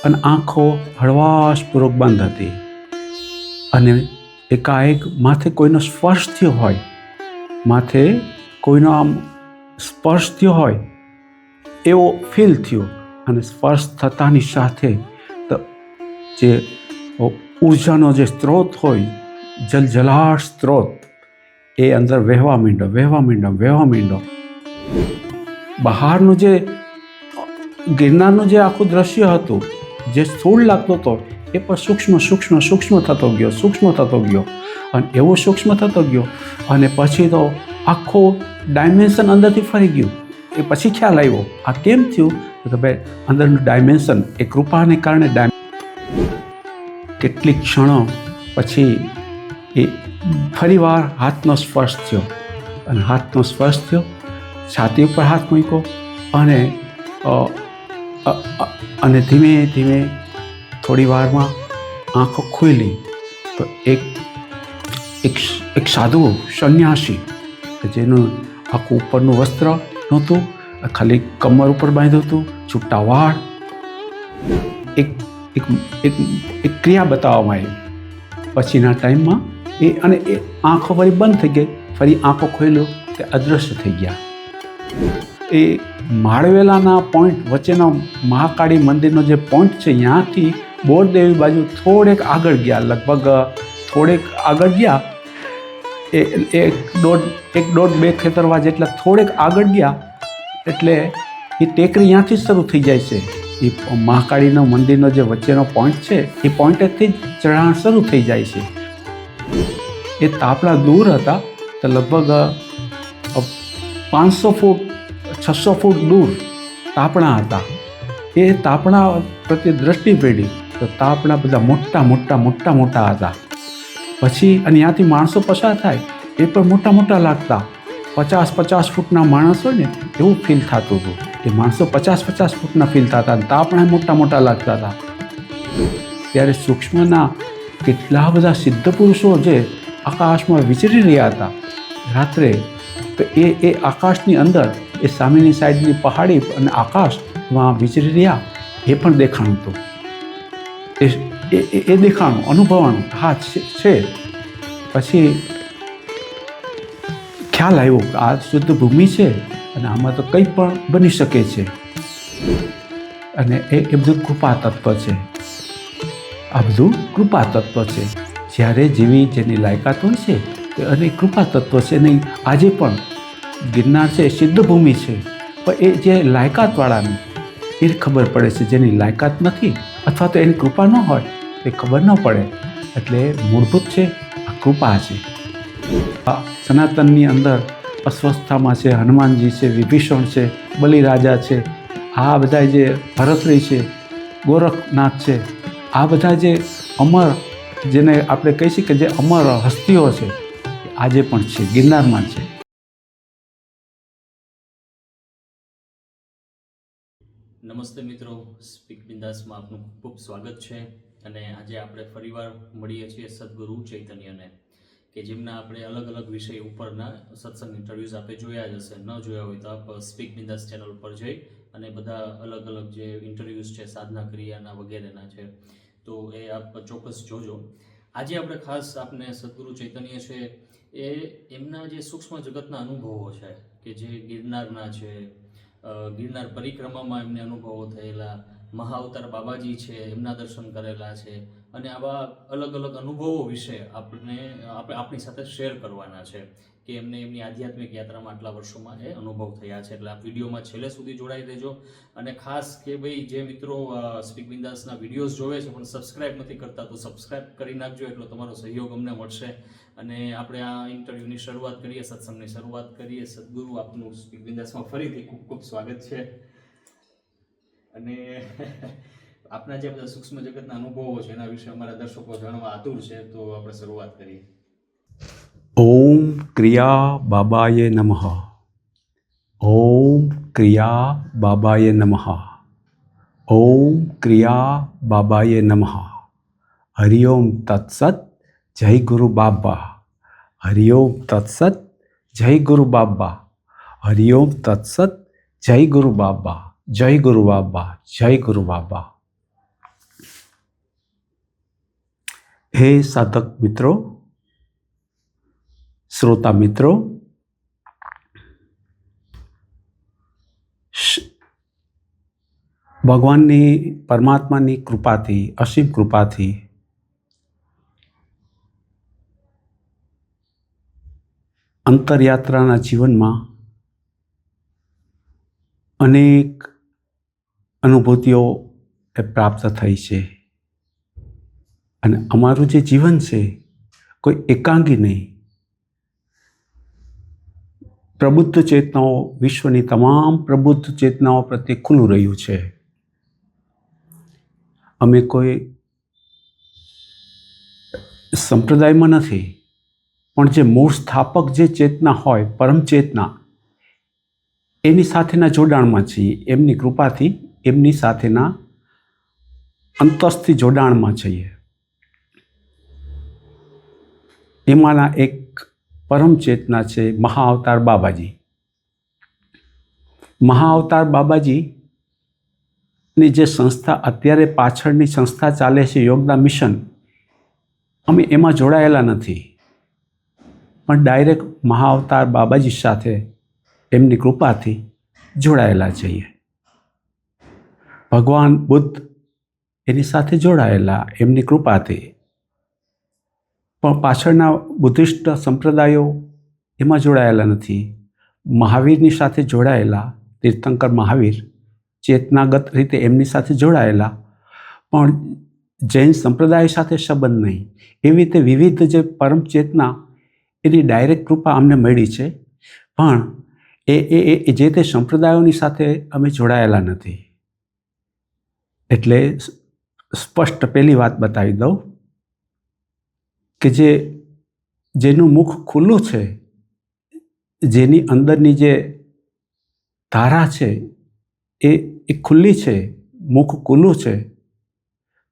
અને આંખો હળવાશપૂર્વક બંધ હતી અને એકાએક માથે કોઈનો સ્પર્શ થયો હોય, માથે કોઈનો આમ સ્પર્શ થયો હોય એવો ફીલ થયો અને સ્પર્શ થતાની સાથે જે ઉર્જાનો જે સ્ત્રોત હોય, જલજલાટ સ્ત્રોત, એ અંદર વહેવા માંડ્યો. બહારનું જે ગિરનારનું જે આખું દ્રશ્ય હતું, જે સ્થૂળ લાગતો હતો, એ પણ સૂક્ષ્મ થતો ગયો અને એવો સૂક્ષ્મ થતો ગયો અને પછી તો આખો ડાયમેન્શન અંદરથી ફરી ગયું. એ પછી ખ્યાલ આવ્યો આ કેમ થયું, તો ભાઈ અંદરનું ડાયમેન્શન એ કૃપાને કારણે કેટલીક ક્ષણો પછી એ ફરીવાર હાથનો સ્પર્શ થયો છાતી ઉપર હાથ મૂક્યો અને ધીમે ધીમે થોડી વારમાં આંખો ખુલી તો એક સાધુ સંન્યાસી કે જેનું આખું ઉપરનું વસ્ત્ર નહોતું, ખાલી કમર ઉપર બાંધ્યું હતું, છૂટા વાળ, એક ક્રિયા બતાવવામાં આવી. પછીના ટાઈમમાં એ આંખો ફરી બંધ થઈ ગઈ, ફરી આંખો ખોલ્યો તે અદૃશ્ય થઈ ગયા. એ માળવેલાના પોઈન્ટ વચ્ચેનો મહાકાળી મંદિરનો જે પોઈન્ટ છે, ત્યાંથી બોરદેવી બાજુ થોડેક આગળ ગયા, લગભગ થોડેક આગળ ગયા, એક દોઢ બે ખેતરવા જેટલા થોડેક આગળ ગયા એટલે એ ટેકરી ત્યાંથી જ શરૂ થઈ જાય છે. એ મહાકાળીનો મંદિરનો જે વચ્ચેનો પોઈન્ટ છે, એ પોઈન્ટેથી જ ચઢાણ શરૂ થઈ જાય છે. એ તાપણા દૂર હતા, તો લગભગ 500 ફૂટ 600 ફૂટ દૂર તાપણા હતા. એ તાપણા પ્રત્યે દ્રષ્ટિ પડી તો તાપણા બધા મોટા હતા. પછી અને ત્યાંથી માણસો પસાર થાય એ પણ મોટા લાગતા. 50 ફૂટના માણસ હોય ને એવું ફીલ થતું હતું. એ માણસો 50 ફૂટના ફીલ થતા અને તાપણા મોટા લાગતા હતા. ત્યારે સૂક્ષ્મના કેટલા બધા સિદ્ધ પુરુષો જે આકાશમાં વિચરી રહ્યા હતા રાત્રે, તો એ આકાશની અંદર એ સામેની સાઈડની પહાડી અને આકાશમાં વિચરી રહ્યા, એ પણ દેખાણું હતું. એ દેખાણું, અનુભવાનું, હા છે. પછી ખ્યાલ આવ્યો કે આ શુદ્ધ ભૂમિ છે અને આમાં તો કંઈ પણ બની શકે છે અને એ બધું કૃપા તત્વ છે. આ બધું કૃપા તત્વ છે. જ્યારે જેની લાયકાત હોય છે અને કૃપા તત્વ છે. નહીં, આજે પણ ગિરનાર છે એ સિદ્ધ ભૂમિ છે, પણ એ જે લાયકાતવાળાને એ ખબર પડે છે, જેની લાયકાત નથી અથવા તો એની કૃપા ન હોય એ ખબર ન પડે. એટલે મૂળભૂત છે આ કૃપા છે. સનાતનની અંદર અસ્વસ્થામાં છે, હનુમાનજી છે, વિભીષણ છે, બલિરાજા છે, આ બધા જે ભરતરી છે, ગોરખનાથ છે, આ બધા જે અમર, જેને આપણે કહી શકીએ કે જે અમર હસ્તીઓ છે, આજે પણ છે, ગિરનારમાં છે. નમસ્તે મિત્રો, સ્પીક બિંદાસમાં આપનું ખૂબ સ્વાગત છે. અને આજે આપણે ફરીવાર મળીએ છીએ સદગુરુ ચૈતન્યને, કે જેમના આપણે અલગ વિષય ઉપરના સત્સંગ ઇન્ટરવ્યૂઝ આપણે જોયા જ હશે. ન જોયા હોય તો આપ સ્પીક બિંદાસ ચેનલ પર જઈ અને બધા અલગ જે ઇન્ટરવ્યૂઝ છે, સાધના ક્રિયાના વગેરેના છે, તો એ આપ ચોક્કસ જોજો. આજે આપણે ખાસ આપને સદગુરુ ચૈતન્ય છે એ એમના જે સૂક્ષ્મ જગતના અનુભવો છે કે જે ગિરનારના છે, ગિરનાર પરિક્રમામાં એમને અનુભવો થયેલા, મહાઅવતાર બાબાજી છે એમના દર્શન કરેલા છે, અને આવા અલગ અનુભવો વિશે આપણી સાથે શેર કરવાના છે કે એમને એમની આધ્યાત્મિક યાત્રામાં આટલા વર્ષોમાં એ અનુભવ થયા છે. એટલે આ વિડીયોમાં છેલ્લે સુધી જોડાઈ રહેજો. અને ખાસ કે ભાઈ જે મિત્રો સ્પીક બિંદાસના વિડીયોઝ જોવે છે પણ સબસ્ક્રાઇબ નથી કરતા, તો સબસ્ક્રાઇબ કરી નાખજો, એટલો તમારો સહયોગ અમને મળશે. અને આપણે આ ઇન્ટરવ્યૂની શરૂઆત કરીએ, સત્સંગની શરૂઆત કરીએ. સદગુરુ, આપનું સ્પીક બિંદાસમાં ફરીથી ખૂબ સ્વાગત છે. અને આપના જે બધા સૂક્ષ્મ જગતના અનુભવો છે એના વિશે અમારા દર્શકો જાણવા આતુર છે, તો આપણે શરૂઆત કરીએ. ઓમ ક્રિયા બાબાય નમઃ. ઓમ ક્રિયા બાબાય નમઃ. ઓમ ક્રિયા બાબાય નમઃ. હરિઓમ તત્સત. જય ગુરુ બાબા. હરિઓમ તત્સત. જય ગુરુ બાબા. હરિઓમ તત્સત. જય ગુરુ બાબા. જય ગુરુ બાબા. જય ગુરુ બાબા. હે સાધક મિત્રો, શ્રોતા મિત્રો, ભગવાનની પરમાત્માની કૃપાથી, અસીમ કૃપાથી અંતરયાત્રાના જીવનમાં અનેક અનુભૂતિઓ પ્રાપ્ત થઈ છે. અને અમારું જે જીવન છે કોઈ એકાંગી નહીં, પ્રબુદ્ધ ચેતનાઓ, વિશ્વની તમામ પ્રબુદ્ધ ચેતનાઓ પ્રત્યે ખુલ્લું રહ્યું છે. અમે કોઈ સંપ્રદાયમાં નથી, પણ જે મૂળ સ્થાપક જે ચેતના હોય, પરમ ચેતના, એની સાથેના જોડાણમાં છીએ. એમની કૃપાથી એમની સાથેના અંતસ્થી જોડાણમાં છીએ. એમાંના એક પરમ ચેતના છે મહાઅવતાર બાબાજી. મહાઅવતાર બાબાજીની જે સંસ્થા અત્યારે પાછળની સંસ્થા ચાલે છે, યોગદાન મિશન, અમે એમાં જોડાયેલા નથી, પણ ડાયરેક્ટ મહાઅવતાર બાબાજી સાથે એમની કૃપાથી જોડાયેલા છીએ. ભગવાન બુદ્ધ એની સાથે જોડાયેલા એમની કૃપાથી, પણ પાછળના બુદ્ધિસ્ટ સંપ્રદાયો એમાં જોડાયેલા નથી. મહાવીરની સાથે જોડાયેલા, તીર્થંકર મહાવીર ચેતનાગત રીતે એમની સાથે જોડાયેલા, પણ જૈન સંપ્રદાય સાથે સંબંધ નહીં. એવી રીતે વિવિધ જે પરમ ચેતના એની ડાયરેક્ટ કૃપા અમને મળી છે, પણ એ જે તે સંપ્રદાયોની સાથે અમે જોડાયેલા નથી. એટલે સ્પષ્ટ પહેલી વાત બતાવી દઉં કે જેનું મુખ ખુલ્લું છે, જેની અંદરની જે ધારા છે એ ખુલ્લી છે, મુખ ખુલ્લું છે,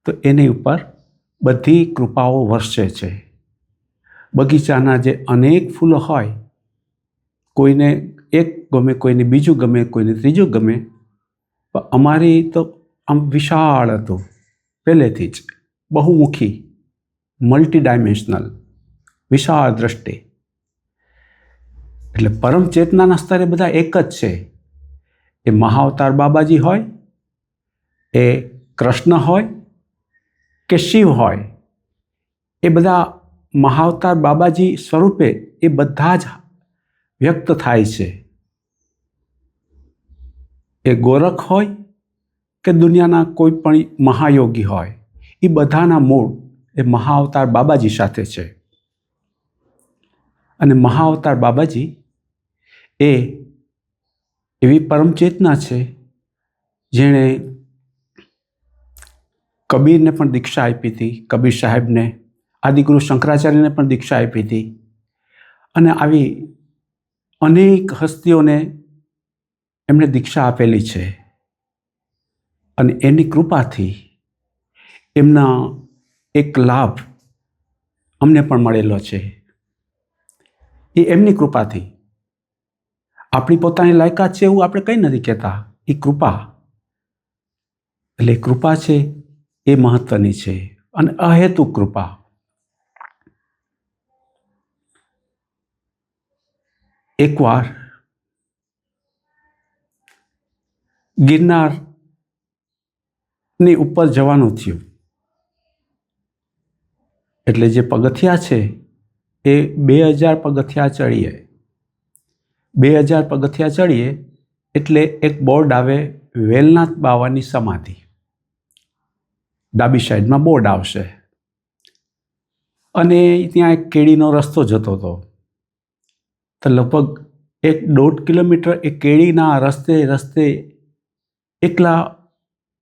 તો એની ઉપર બધી કૃપાઓ વરસે છે. બગીચાના જે અનેક ફૂલો હોય, કોઈને એક ગમે, કોઈને બીજું ગમે, કોઈને ત્રીજું ગમે, પણ અમારી તો આમ વિશાળ હતું પહેલેથી જ, બહુમુખી, મલ્ટી ડાયમેન્શનલ, વિશાળ દ્રષ્ટિ. એટલે પરમ ચેતનાના સ્તરે બધા એક જ છે. એ મહાઅવતાર બાબાજી હોય, એ કૃષ્ણ હોય કે શિવ હોય, એ બધા મહાઅવતાર બાબાજી સ્વરૂપે એ બધા જ વ્યક્ત થાય છે. એ ગોરખ હોય કે દુનિયાના કોઈ પણ મહાયોગી હોય, એ બધાના મૂળ એ મહાઅવતાર બાબાજી સાથે છે. અને મહાઅવતાર બાબાજી એ એવી પરમ ચેતના છે જેણે કબીરને પણ દીક્ષા આપી હતી, કબીર સાહેબને, આદિગુરુ શંકરાચાર્યને પણ દીક્ષા આપી હતી, અને આવી અનેક હસ્તીઓને એમણે દીક્ષા આપેલી છે. અને એની કૃપાથી એમના એક લાભ અમને પણ મળેલો છે. એ એમની કૃપાથી. આપણી પોતાની લાયકાત છે એવું આપણે કંઈ નથી કહેતા, એ કૃપા. એટલે કૃપા છે એ મહત્વની છે, અને અહેતુક કૃપા. એકવાર ગિરનારની ઉપર જવાનું થયું. એટલે જે પગથિયા છે એ 2000 પગથિયા ચડીએ. 2000 પગથિયા ચડીએ એટલે એક બોર્ડ આવે, વેલનાથ બાવાની સમાધિ. ડાબી સાઈડમાં બોર્ડ આવશે, અને ત્યાં એક કેડીનો રસ્તો જતો હતો. તો લગભગ 1.5 કિલોમીટર એ કેડીના રસ્તે એકલા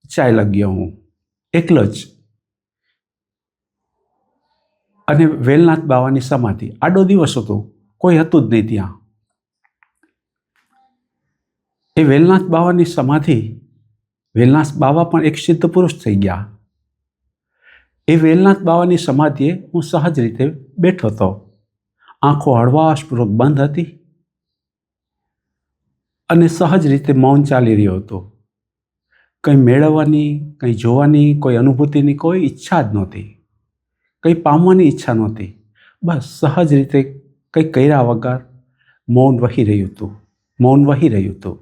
ચાલ્યા ગયો હું, એકલો જ. અને વેલનાથ બાવાની સમાધિ, આડો દિવસ હતો, કોઈ હતું જ નહીં ત્યાં. એ વેલનાથ બાવાની સમાધિ, વેલનાથ બાવા પણ એક સિદ્ધ પુરુષ થઈ ગયા. એ વેલનાથ બાવાની સમાધિએ હું સહજ રીતે બેઠો હતો. આંખો હળવાશપૂર્વક બંધ હતી અને સહજ રીતે મૌન ચાલી રહ્યો હતો. કંઈ મેળવવાની, કંઈ જોવાની, કોઈ અનુભૂતિની કોઈ ઈચ્છા જ નહોતી. કંઈ પામવાની ઈચ્છા નહોતી. બસ સહજ રીતે કંઈ કર્યા વગર મૌન વહી રહ્યું હતું, મૌન વહી રહ્યું હતું.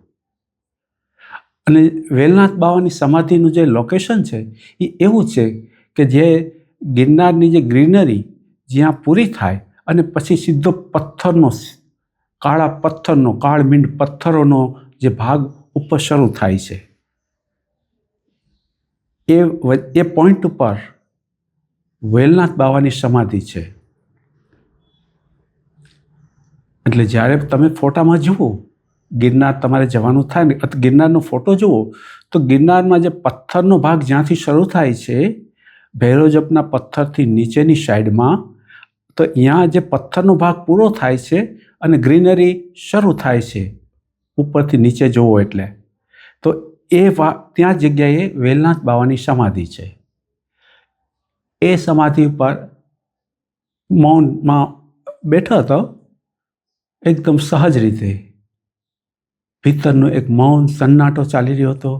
અને વેલનાથ બાવાની સમાધિનું જે લોકેશન છે એ એવું છે કે જે ગિરનારની જે ગ્રીનરી જ્યાં પૂરી થાય અને પછી સીધો પથ્થરનો, કાળા પથ્થરનો, કાળમીંડ પથ્થરોનો જે ભાગ ઉપર શરૂ થાય છે, એ પોઈન્ટ ઉપર વેલનાથ બાવાની સમાધિ છે. એટલે જ્યારે તમે ફોટામાં જુઓ, ગિરનાર તમારે જવાનું થાય ને, ગિરનારનો ફોટો જુઓ તો ગિરનારમાં જે પથ્થરનો ભાગ જ્યાંથી શરૂ થાય છે, ભૈરવજપના પથ્થરથી નીચેની સાઈડમાં, તો અહીંયા જે પથ્થરનો ભાગ પૂરો થાય છે અને ગ્રીનરી શરૂ થાય છે ઉપરથી નીચે જુઓ એટલે, તો ત્યાં જગ્યાએ વેલનાથ બાવાની સમાધિ છે. એ સમાધિ પર મૌનમાં બેઠો હતો, એકદમ સહજ રીતે. ભીતરનો એક મૌન સન્નાટો ચાલી રહ્યો હતો.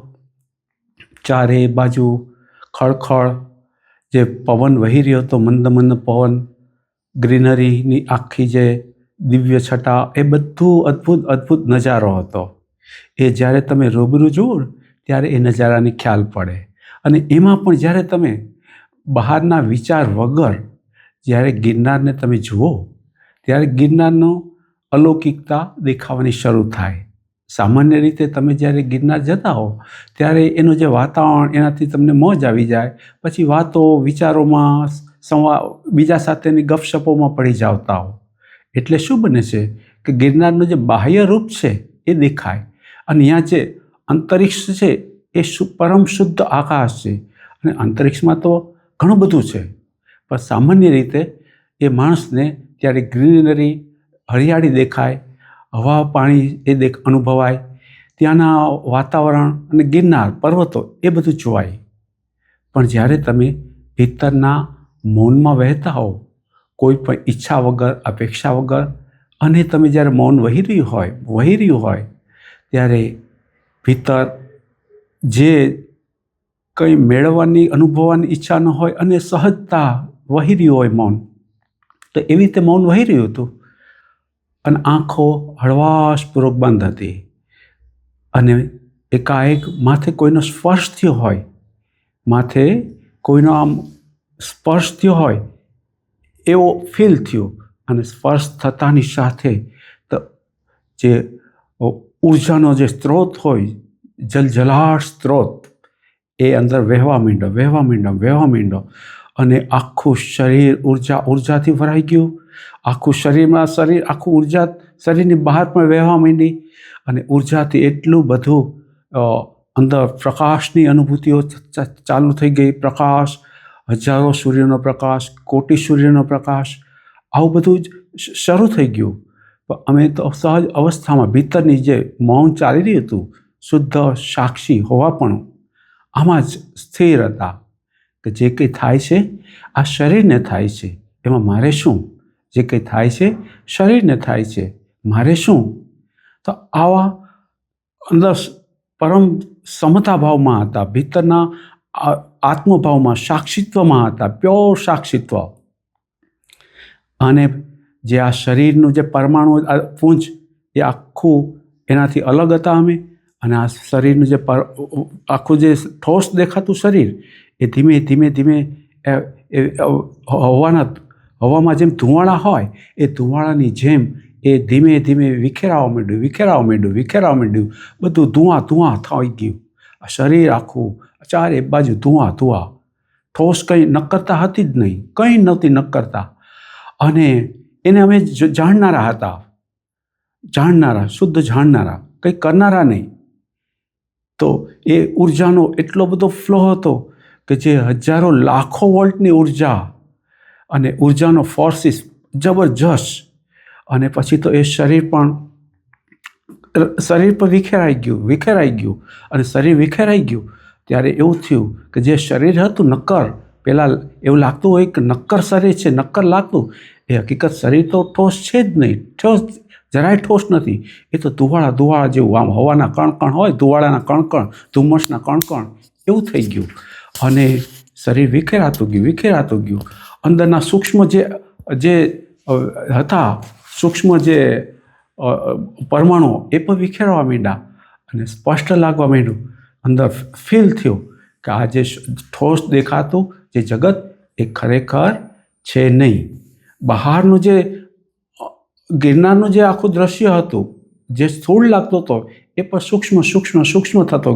ચારે બાજુ ખળખળ જે પવન વહી રહ્યો હતો, મંદ મંદ પવન, ગ્રીનરીની આખી જે દિવ્ય છટા, એ બધું અદ્ભુત અદ્ભુત નજારો હતો. એ જ્યારે તમે રૂબરૂ જુઓ ત્યારે એ નજારાની ખ્યાલ પડે. અને એમાં પણ જ્યારે તમે બહારના વિચાર વગર જ્યારે ગિરનારને તમે જુઓ ત્યારે ગિરનારનો અલૌકિકતા દેખાવાની શરૂ થાય. સામાન્ય રીતે તમે જ્યારે ગિરનાર જતા હો ત્યારે એનું જે વાતાવરણ, એનાથી તમને મોજ આવી જાય, પછી વાતો વિચારોમાં, બીજા સાથેની ગપશપોમાં પડી જાવતા હો. એટલે શું બને છે કે ગિરનારનું જે બાહ્ય રૂપ છે એ દેખાય, અને અહીંયા જે અંતરિક્ષ છે એ પરમ શુદ્ધ આકાશ છે. અને અંતરિક્ષમાં તો ઘણું બધું છે, પણ સામાન્ય રીતે એ માણસને ત્યારે ગ્રીનરી, હરિયાળી દેખાય, હવા પાણી એ અનુભવાય, ત્યાંના વાતાવરણ અને ગિરનાર પર્વતો એ બધું જોવાય. પણ જ્યારે તમે ભીતરના મૌનમાં વહેતા હો, કોઈ પણ ઈચ્છા વગર, અપેક્ષા વગર, અને તમે જ્યારે મૌન વહી રહ્યું હોય ત્યારે ભીતર જે કંઈ મેળવવાની, અનુભવવાની ઈચ્છા ન હોય અને સહજતા વહી રહ્યું હોય મૌન, તો એવી રીતે મૌન વહી રહ્યું હતું. અને આંખો હળવાશપૂર્વક બંધ હતી. અને એકાએક માથે કોઈનો સ્પર્શ થયો હોય, માથે કોઈનો આમ સ્પર્શ થયો હોય એવો ફીલ થયો. અને સ્પર્શ થતાની સાથે જે ઉર્જાનો જે સ્ત્રોત હોય, જલજલાટ સ્ત્રોત, એ અંદર વહેવા માંડ્યો. અને આખું શરીર ઉર્જાથી ભરાઈ ગયું. આખું શરીર આખું ઉર્જા શરીરની બહાર પણ વહેવા માંડી. અને ઉર્જાથી એટલું બધું અંદર પ્રકાશની અનુભૂતિઓ ચાલુ થઈ ગઈ. પ્રકાશ, હજારો સૂર્યનો પ્રકાશ, કોટી સૂર્યનો પ્રકાશ, આવું બધું જ શરૂ થઈ ગયું. પણ અમે તો સહજ અવસ્થામાં, ભીતરની જે મૌન ચાલી રહ્યું હતું, શુદ્ધ સાક્ષી હોવાપણું, આમાં જ સ્થિર હતા કે જે કંઈ થાય છે આ શરીરને થાય છે, એમાં મારે શું? જે કંઈ થાય છે શરીરને થાય છે, મારે શું? તો આવા અંદર પરમ સમતા ભાવમાં હતા, ભીતરના આત્મભાવમાં, સાક્ષિત્વમાં હતા, પ્યોર સાક્ષિત્વ. અને જે આ શરીરનું જે પરમાણુ પુંજ, એ આખું એનાથી અલગ હતા અમે. અને આ શરીરનું જે આખું જે ઠોસ દેખાતું શરીર, એ ધીમે ધીમે હવામાં જેમ ધુવાળા હોય, એ ધુવાળાની જેમ એ ધીમે ધીમે વિખેરાવા માંડ્યું. બધું ધુઆ થઈ ગયું. આ શરીર આખું ચારે બાજુ ધુઆ. ઠોસ કંઈ નક્કરતા હતી જ નહીં, કંઈ નહોતી નક્કરતા. અને એને અમે જાણનારા હતા, શુદ્ધ જાણનારા, કંઈ કરનારા નહીં. તો એ ઉર્જાનો એટલો બધો ફ્લો હતો કે જે હજારો લાખો વોલ્ટની ઉર્જા, અને ઉર્જાનો ફોર્સિસ જબરજસ્ત. અને પછી તો એ શરીર પર વિખેરાઈ ગયું. અને શરીર વિખેરાઈ ગયું ત્યારે એવું થયું કે જે શરીર હતું નક્કર, પહેલાં એવું લાગતું હોય કે નક્કર શરીર છે, નક્કર લાગતું, એ હકીકત શરીર તો ઠોસ છે જ નહીં, જરાય ઠોસ નથી. એ તો ધુવાળા જેવું, આમ હવાના કણકણ હોય, ધુવાળાના કણકણ, ધુમ્મસના કણકણ, એવું થઈ ગયું. અને શરીર વિખેરાતું ગયું. અંદરના સૂક્ષ્મ જે હતા, સૂક્ષ્મ જે પરમાણુઓ એ પણ વિખેરવા માંડ્યા અને સ્પષ્ટ લાગવા માંડ્યું. અંદર ફીલ થયું કે આ જે ઠોસ દેખાતું જે જગત એ ખરેખર છે નહીં. બહારનું જે ગિરનારનું જે આખું દ્રશ્ય હતું, જે સ્થૂળ લાગતો હતો, એ પણ સૂક્ષ્મ થતો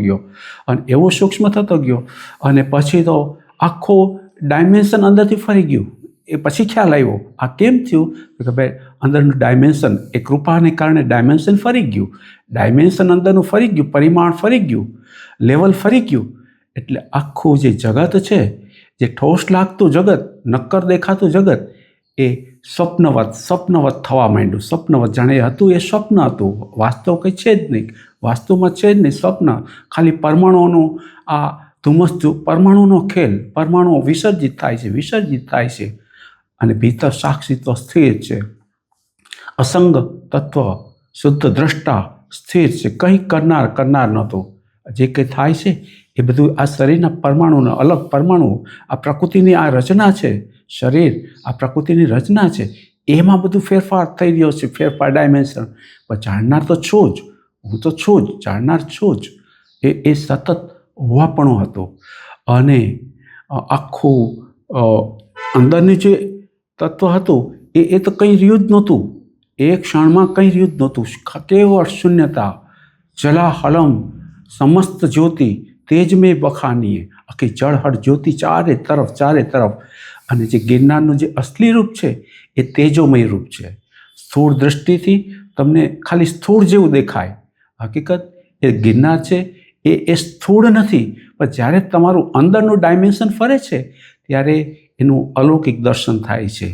ગયો અને એવો સૂક્ષ્મ થતો ગયો અને પછી તો આખું ડાયમેન્શન અંદરથી ફરી ગયું. એ પછી ખ્યાલ આવ્યો આ કેમ થયું કે ભાઈ અંદરનું ડાયમેન્શન, એ કૃપાને કારણે ડાયમેન્શન ફરી ગયું. ડાયમેન્શન અંદરનું ફરી ગયું, પરિમાણ ફરી ગયું, લેવલ ફરી ગયું. એટલે આખું જે જગત છે, જે ઠોસ લાગતું જગત, નક્કર દેખાતું જગત, એ સ્વપ્નવત થવા માંડ્યું. સ્વપ્નવત, જાણે હતું એ સ્વપ્ન હતું, વાસ્તવ કંઈ છે જ નહીં. વાસ્તવમાં છે જ નહીં સ્વપ્ન, ખાલી પરમાણુઓનું આ ધુમ્મસ, પરમાણુનો ખેલ. પરમાણુઓ વિસર્જિત થાય છે અને ભીતર સાક્ષી તો સ્થિર છે. અસંગ તત્વ, શુદ્ધ દ્રષ્ટા સ્થિર છે. કંઈ કરનાર નહોતો. જે કંઈ થાય છે એ બધું આ શરીરના પરમાણુના અલગ પરમાણુઓ, આ પ્રકૃતિની આ રચના છે. શરીર આ પ્રકૃતિની રચના છે, એમાં બધું ફેરફાર થઈ રહ્યો છે. ફેરફાર ડાયમેન્શન. પણ જાણનાર તો છું જ, હું તો છું જ, જાણનાર છું જ. એ સતત હોવાપણું હતું. અને આખું અંદરની જે તત્વ હતું એ તો કંઈ રહ્યું જ નહોતું. એ ક્ષણમાં કંઈ રહ્યું જ નહોતું. કેવળ શૂન્યતા, જલાહલમ સમસ્ત જ્યોતિ તેજમય બખાનીએ. આખી જળહળ જ્યોતિ ચારે તરફ. અને જે ગિરનારનું જે અસલી રૂપ છે એ તેજોમય રૂપ છે. સ્થૂળ દ્રષ્ટિથી તમને ખાલી સ્થૂળ જેવું દેખાય. હકીકત એ ગિરનાર છે એ સ્થૂળ નથી. પણ જ્યારે તમારું અંદરનું ડાયમેન્શન ફરે છે ત્યારે એનું અલૌકિક દર્શન થાય છે.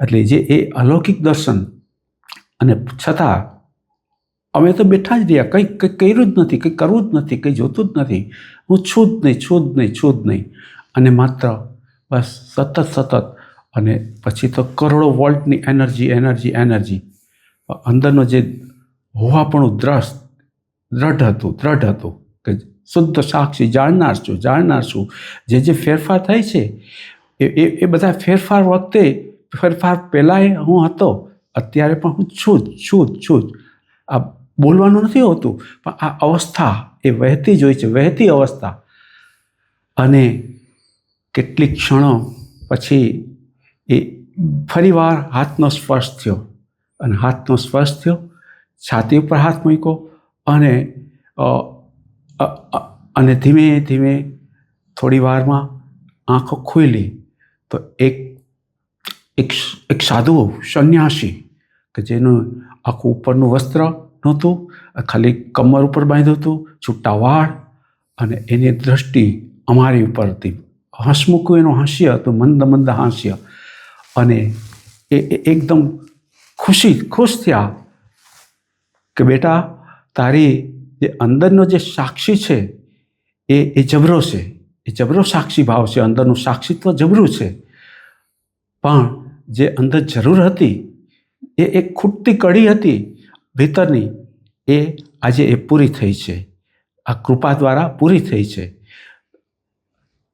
એટલે જે એ અલૌકિક દર્શન, અને છતાં અમે તો બેઠા જ રહ્યા, કંઈ કર્યું જ નથી, કંઈ કરવું જ નથી, કંઈ જોતું જ નથી. હું છું જ નહીં. અને માત્ર બસ સતત. અને પછી તો કરોડો વોલ્ટની એનર્જી. અંદરનો જે હોવાપણું દ્રઢ હતું કે શુદ્ધ સાક્ષી, જાણનાર છું. જે ફેરફાર થાય છે એ બધા ફેરફાર વખતે, ફેરફાર પહેલાંય હું હતો, અત્યારે પણ હું છું જ. આ બોલવાનું નથી હોતું, પણ આ અવસ્થા એ વહેતી જ હોય છે, વહેતી અવસ્થા. અને કેટલીક ક્ષણો પછી એ ફરીવાર હાથનો સ્પર્શ થયો. છાતી ઉપર હાથ મૂક્યો અને ધીમે ધીમે થોડી વારમાં આંખો ખુલી તો એક સાધુ સંન્યાસી કે જેનું આખું ઉપરનું વસ્ત્ર નહોતું, ખાલી કમર ઉપર બાંધ્યું હતું, છૂટા વાળ, અને એની દ્રષ્ટિ અમારી ઉપર હતી. હસમુખું એનું હાસ્ય હતું, મંદ હાસ્ય. અને એ એકદમ ખુશ થયા કે બેટા, તારી જે અંદરનો જે સાક્ષી છે એ જબરો છે, એ જબરો સાક્ષી ભાવ છે. અંદરનું સાક્ષીત્વ જબરું છે. પણ જે અંદર જરૂર હતી, એ એક ખૂટતી કડી હતી ભીતરની, એ આજે એ પૂરી થઈ છે. આ કૃપા દ્વારા પૂરી થઈ છે.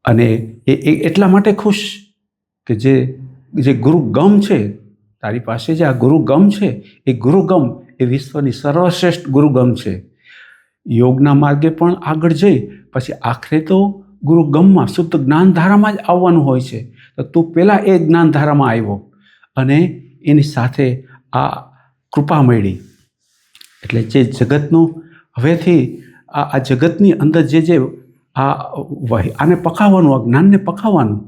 અને એ એટલા માટે ખુશ કે જે ગુરુગમ છે, તારી પાસે જે આ ગુરુગમ છે, એ ગુરુગમ એ વિશ્વની સર્વશ્રેષ્ઠ ગુરુગમ છે. યોગના માર્ગે પણ આગળ જઈ પછી આખરે તો ગુરુગમમાં, શુદ્ધ જ્ઞાનધારામાં જ આવવાનું હોય છે. તો તું પહેલાં એ જ્ઞાનધારામાં આવ્યો અને એની સાથે આ કૃપા મળી. એટલે જે જગતનું હવેથી આ જગતની અંદર જે આને પકાવવાનું, આ જ્ઞાનને પકાવવાનું,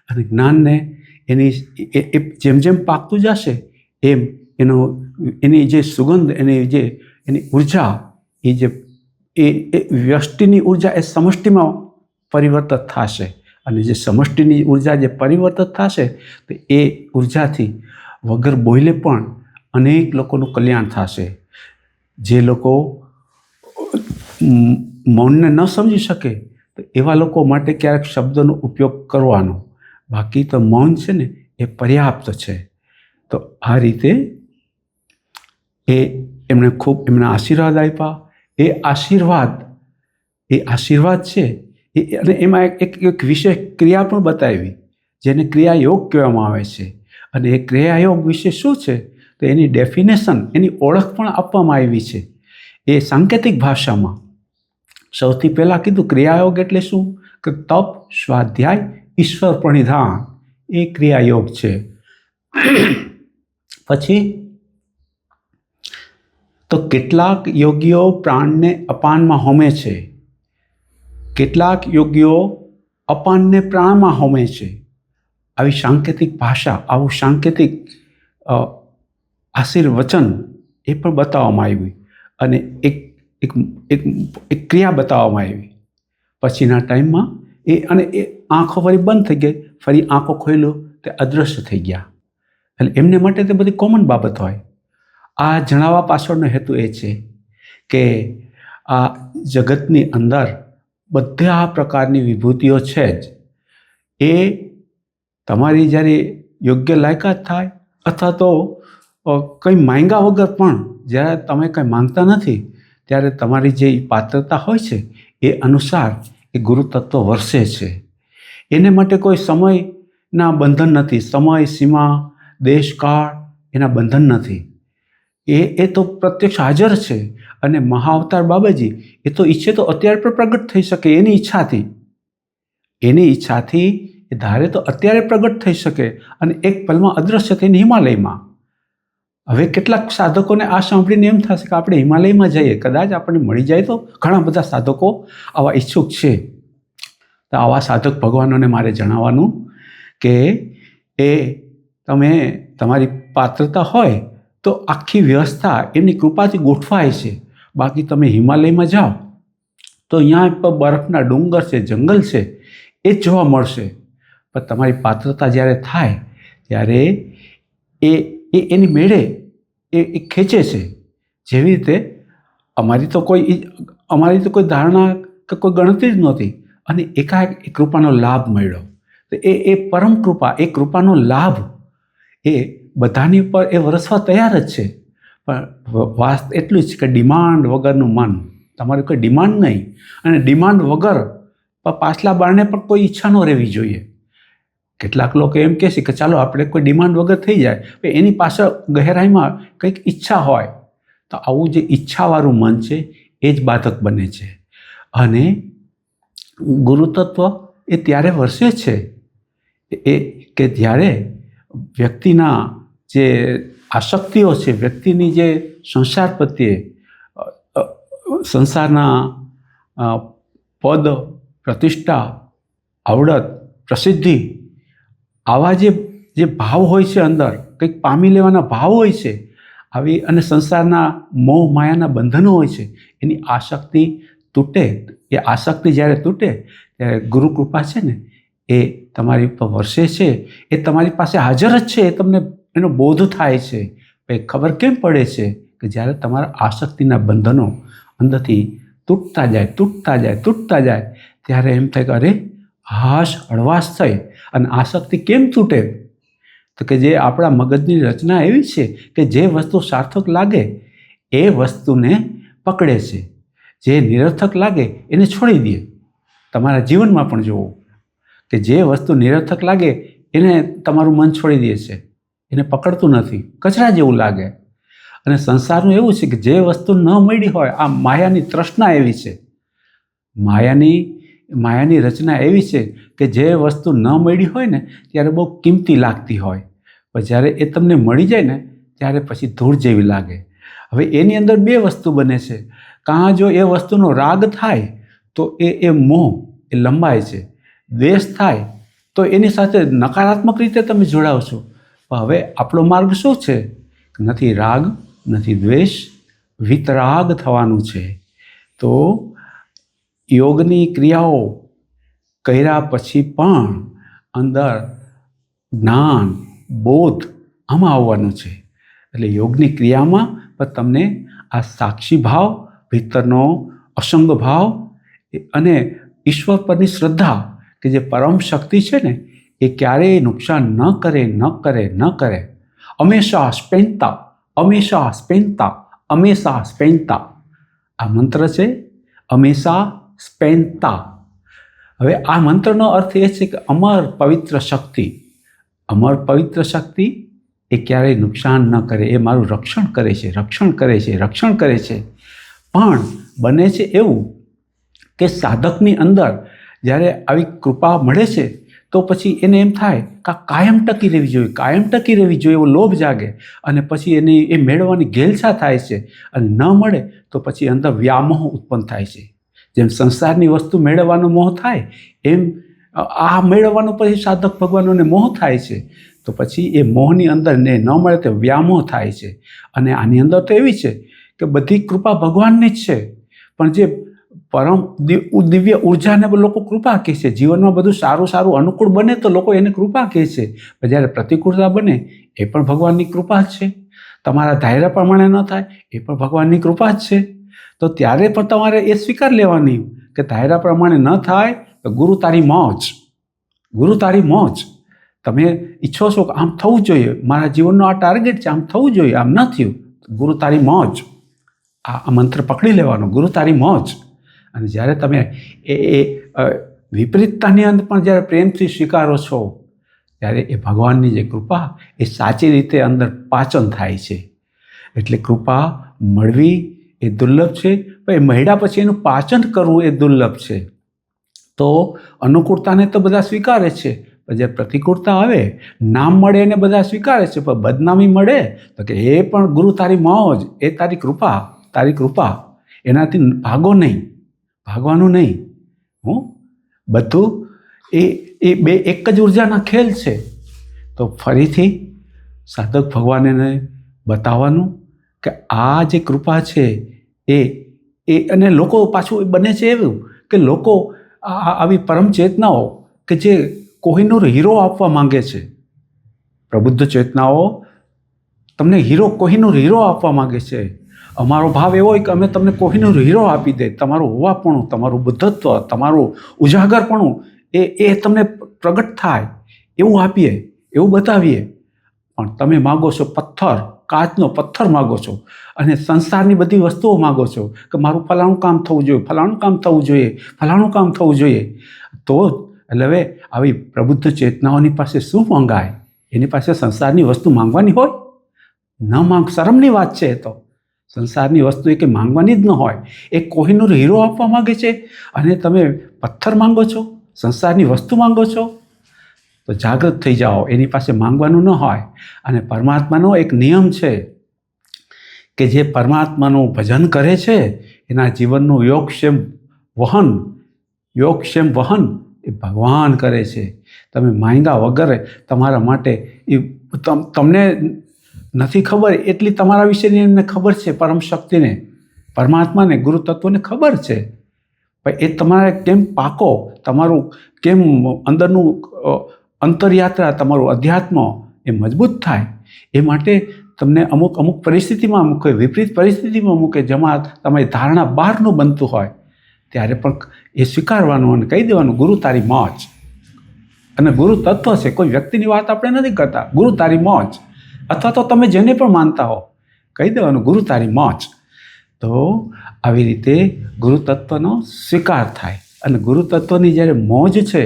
અને જ્ઞાનને એની જેમ પાકતું જશે એમ એની જે સુગંધ, એની ઉર્જા, એ વ્યષ્ટિની ઉર્જા એ સમષ્ટિમાં પરિવર્તિત થશે. અને જે સમષ્ટિની ઉર્જા જે પરિવર્તિત થશે તો એ ઉર્જાથી વગર બોલે પણ અનેક લોકોનું કલ્યાણ થશે. જે લોકો મૌનને ન સમજી શકે તો એવા લોકો માટે ક્યારેક શબ્દનો ઉપયોગ કરવાનો, બાકી તો મૌન છે ને એ પર્યાપ્ત છે. તો આ રીતે એમણે ખૂબ એમના આશીર્વાદ આપ્યા. એ આશીર્વાદ છે. અને એમાં એક વિશેષ ક્રિયા પણ બતાવી જેને ક્રિયાયોગ કહેવામાં આવે છે. અને એ ક્રિયાયોગ વિશે શું છે તો એની ડેફિનેશન, એની ઓળખ પણ આપવામાં આવી છે એ સાંકેતિક ભાષામાં. સૌથી પહેલાં કીધું ક્રિયાયોગ એટલે શું કે તપ, સ્વાધ્યાય, ઈશ્વર પ્રણિધાન એ ક્રિયાયોગ છે. પછી તો કેટલાક યોગીઓ પ્રાણને અપાનમાં હોમે છે, કેટલાક યોગીઓ અપાનને પ્રાણમાં હોમે છે. આવી સાંકેતિક ભાષા, આવું સાંકેતિક આશીર્વચન એ પણ બતાવવામાં આવ્યું અને એક એક એક એક ક્રિયા બતાવવામાં આવી. પછીના ટાઈમમાં એ આંખો ફરી બંધ થઈ ગઈ, ફરી આંખો ખોલ્યો તે અદૃશ્ય થઈ ગયા. એટલે એમને માટે તે બધી કોમન બાબત હોય. આ જણાવવા પાછળનો હેતુ એ છે કે આ જગતની અંદર બધા પ્રકારની વિભૂતિઓ છે જ. એ તમારી જ્યારે યોગ્ય લાયકાત થાય અથવા તો કંઈ માંગ્યા વગર પણ જ્યારે તમે કંઈ માંગતા નથી ત્યારે તમારી જે પાત્રતા હોય છે એ અનુસાર એ ગુરુતત્વ વરસે છે. એને માટે કોઈ સમયના બંધન નથી, સમય, સીમા, દેશકાળ એના બંધન નથી. એ તો પ્રત્યક્ષ હાજર છે. અને મહાઅવતાર બાબાજી એ તો ઈચ્છે તો અત્યારે પણ પ્રગટ થઈ શકે, એની ઈચ્છાથી એ ધારે તો અત્યારે પ્રગટ થઈ શકે અને એક પલમાં અદૃશ્ય થઈને હિમાલયમાં. હવે કેટલાક સાધકોને આ સાંભળીને એમ થશે કે આપણે હિમાલયમાં જઈએ, કદાચ આપણને મળી જાય તો. ઘણા બધા સાધકો આવા ઈચ્છુક છે. તો આવા સાધક ભગવાનોને મારે જણાવવાનું કે એ તમે તમારી પાત્રતા હોય તો આખી વ્યવસ્થા એમની કૃપાથી ગોઠવાય છે. બાકી તમે હિમાલયમાં જાઓ તો અહીંયા પણ બરફના ડુંગર છે, જંગલ છે, એ જ જોવા મળશે. પણ તમારી પાત્રતા જ્યારે થાય ત્યારે એની મેળે એ ખેંચે છે. જેવી રીતે અમારી તો કોઈ ધારણા કે કોઈ ગણતરી જ નહોતી અને એકાએક એ કૃપાનો લાભ મળ્યો. તો એ પરમ કૃપા, એ કૃપાનો લાભ એ બધાની ઉપર એ વરસવા તૈયાર જ છે. પણ વાત એટલું જ કે ડિમાન્ડ વગરનું મન. તમારી કોઈ ડિમાન્ડ નહીં અને ડિમાન્ડ વગર પાછલા બારણે પણ કોઈ ઈચ્છા ન રહેવી જોઈએ. કેટલાક લોકો એમ કહે છે કે ચાલો આપણે કોઈ ડિમાન્ડ વગર થઈ જાય, એની પાછળ ગહેરાઈમાં કંઈક ઈચ્છા હોય. તો આવું જે ઈચ્છાવાળું મન છે એ જ બાધક બને છે. અને ગુરુતત્વ એ ત્યારે વરસે છે એ કે જ્યારે વ્યક્તિના જે આસક્તિઓ છે, વ્યક્તિની જે સંસાર પ્રત્યે, સંસારના પદ, પ્રતિષ્ઠા, આવડત, પ્રસિદ્ધિ, આવા જે ભાવ હોય છે, અંદર કંઈક પામી લેવાના ભાવ હોય છે, આવી અને સંસારના મોહ માયાના બંધનો હોય છે, એની આસક્તિ તૂટે. એ આસક્તિ જ્યારે તૂટે ત્યારે ગુરુ કૃપા છે ને એ તમારી ઉપર વરસે છે. એ તમારી પાસે હાજર જ છે. એ તમને એનો બોધ થાય છે. એ ખબર કેમ પડે છે કે જ્યારે તમારા આસક્તિના બંધનો અંદરથી તૂટતા જાય ત્યારે એમ થાય કે અરે હળવાશ થઈ. અને આસક્તિ કેમ તૂટે તો કે જે આપણા મગજની રચના એવી છે કે જે વસ્તુ સાર્થક લાગે એ વસ્તુને પકડે છે, જે નિરર્થક લાગે એને છોડી દે. તમારા જીવનમાં પણ જુઓ કે જે વસ્તુ નિરર્થક લાગે એને તમારું મન છોડી દે છે, એને પકડતું નથી, કચરા જેવું લાગે. અને સંસારનું એવું છે કે જે વસ્તુ ન મળી હોય, આ માયાની તૃષ્ણા એવી છે, માયાની રચના એવી છે કે જે વસ્તુ ન મળી હોય ને ત્યારે બહુ કિંમતી લાગતી હોય, પણ જ્યારે એ તમને મળી જાય ને ત્યારે પછી ધૂળ જેવી લાગે. હવે એની અંદર બે વસ્તુ બને છે. કાં જો એ વસ્તુનો રાગ થાય તો એ મોહ એ લંબાય છે, દ્વેષ થાય તો એની સાથે નકારાત્મક રીતે તમે જોડાવ છો. પણ હવે આપણો માર્ગ શું છે? નથી રાગ, નથી દ્વેષ, વિતરાગ થવાનું છે. તો યોગની ક્રિયાઓ કર્યા પછી પણ અંદર જ્ઞાન, બોધ આમાં આવવાનું છે. એટલે યોગની ક્રિયામાં પણ તમને આ સાક્ષી ભાવ, ભીતરનો અસંગ ભાવ અને ઈશ્વર પરની શ્રદ્ધા કે જે પરમ શક્તિ છે ને એ ક્યારેય નુકસાન ન કરે. હંમેશા સ્પેનતા આ મંત્ર છે. હંમેશા સ્પેનતા હવે આ મંત્રનો અર્થ એ છે કે અમર પવિત્ર શક્તિ, અમર પવિત્ર શક્તિ એ ક્યારેય નુકસાન ન કરે, એ મારું રક્ષણ કરે છે, રક્ષણ કરે છે, રક્ષણ કરે છે. પણ બને છે એવું કે સાધકની અંદર જ્યારે આવી કૃપા મળે છે તો પછી એને એમ થાય કે આ કાયમ ટકી રહેવી જોઈએ, કાયમ ટકી રહેવી જોઈએ, એવો લોભ જાગે અને પછી એની એ મેળવવાની ઘેલછા થાય છે. અને ન મળે તો પછી અંદર વ્યામોહ ઉત્પન્ન થાય છે. જેમ સંસારની વસ્તુ મેળવવાનો મોહ થાય એમ આ મેળવવાનો પછી સાધક ભગવાનોને મોહ થાય છે. તો પછી એ મોહની અંદર ને ન મળે તો વ્યામોહ થાય છે. અને આની અંદર તો એવી છે કે બધી કૃપા ભગવાનની જ છે, પણ જે પરમ દિવ્ય ઉર્જાને લોકો કૃપા કહે છે. જીવનમાં બધું સારું સારું અનુકૂળ બને તો લોકો એને કૃપા કહે છે, પણ જ્યારે પ્રતિકૂળતા બને એ પણ ભગવાનની કૃપા જ છે. તમારા ધાર્યા પ્રમાણે ન થાય એ પણ ભગવાનની કૃપા જ છે. તો ત્યારે પણ તમારે એ સ્વીકાર લેવાની કે ધાર્યા પ્રમાણે ન થાય તો ગુરુ તારી મોજ, ગુરુ તારી મોજ. તમે ઈચ્છો છો કે આમ થવું જોઈએ, મારા જીવનનો આ ટાર્ગેટ છે, આમ થવું જોઈએ, આમ ન થયું, ગુરુ તારી મોજ. આ મંત્ર પકડી લેવાનો, ગુરુ તારી મોજ. અને જ્યારે તમે એ વિપરીતતાની અંદર પણ જ્યારે પ્રેમથી સ્વીકારો છો ત્યારે એ ભગવાનની જે કૃપા એ સાચી રીતે અંદર પાચન થાય છે. એટલે કૃપા મળવી એ દુર્લભ છે, પણ એ મળ્યા પછી એનું પાચન કરવું એ દુર્લભ છે. તો અનુકૂળતાને તો બધા સ્વીકારે છે, પણ જ્યારે પ્રતિકૂળતા આવે, નામ મળે એને બધા સ્વીકારે છે, પણ બદનામી મળે તો કે એ પણ ગુરુ તારી મોજ, એ તારી કૃપા, તારી કૃપા, એનાથી ભાગો નહીં, ભાગવાનું નહીં. બધું એ બે એક જ ઉર્જાના ખેલ છે. તો ફરીથી સાધક ભગવાનને બતાવવાનું કે આ જે કૃપા છે એ અને લોકો પાછું બને છે એવું કે લોકો આવી પરમ ચેતનાઓ કે જે કોહિનૂર હીરો આપવા માંગે છે, પ્રબુદ્ધ ચેતનાઓ તમને કોહિનૂર હીરો આપવા માંગે છે. અમારો ભાવ એવો હોય કે અમે તમને કોહિનૂર હીરો આપી દે, તમારું હોવાપણું, તમારું બુદ્ધત્વ, તમારું ઉજાગરપણું એ તમને પ્રગટ થાય એવું આપીએ, એવું બતાવીએ. પણ તમે માગો છો પથ્થર, કાચનો પથ્થર માગો છો અને સંસારની બધી વસ્તુઓ માગો છો કે મારું ફલાણું કામ થવું જોઈએ, ફલાણું કામ થવું જોઈએ, ફલાણું કામ થવું જોઈએ. તો એટલે હવે આવી પ્રબુદ્ધ ચેતનાઓની પાસે શું માંગાય? એની પાસે સંસારની વસ્તુ માંગવાની હોય? ન માંગ, શરમની વાત છે. તો સંસારની વસ્તુ એ કે માંગવાની જ ન હોય. એ કોહિનૂર હીરો આપવા માગે છે અને તમે પથ્થર માંગો છો, સંસારની વસ્તુ માંગો છો. તો જાગૃત થઈ જાઓ, એની પાસે માંગવાનું ન હોય. અને પરમાત્માનો એક નિયમ છે કે જે પરમાત્માનું ભજન કરે છે એના જીવનનું યોગક્ષેમ વહન એ ભગવાન કરે છે. તમે માંગ્યા વગર તમારા માટે એ તમને નથી ખબર એટલી તમારા વિશેની એમને ખબર છે. પરમ શક્તિને, પરમાત્માને, ગુરુ તત્વને ખબર છે. પણ એ તમારે કેમ પાકો, તમારું કેમ અંદરનું અંતરયાત્રા, તમારું અધ્યાત્મ એ મજબૂત થાય એ માટે તમને અમુક પરિસ્થિતિમાં મૂકે, વિપરીત પરિસ્થિતિમાં મૂકે, જેમાં તમારી ધારણા બહારનું બનતું હોય ત્યારે પણ એ સ્વીકારવાનું અને કહી દેવાનું ગુરુ તારી મોજ. અને ગુરુ તત્વ છે, કોઈ વ્યક્તિની વાત આપણે નથી કરતા, ગુરુ તારી મોજ. અથવા તો તમે જેને પણ માનતા હો કહી દેવાનું ગુરુ તારી મોજ. તો આવી રીતે ગુરુ તત્વનો સ્વીકાર થાય. અને ગુરુ તત્વની જ્યારે મોજ છે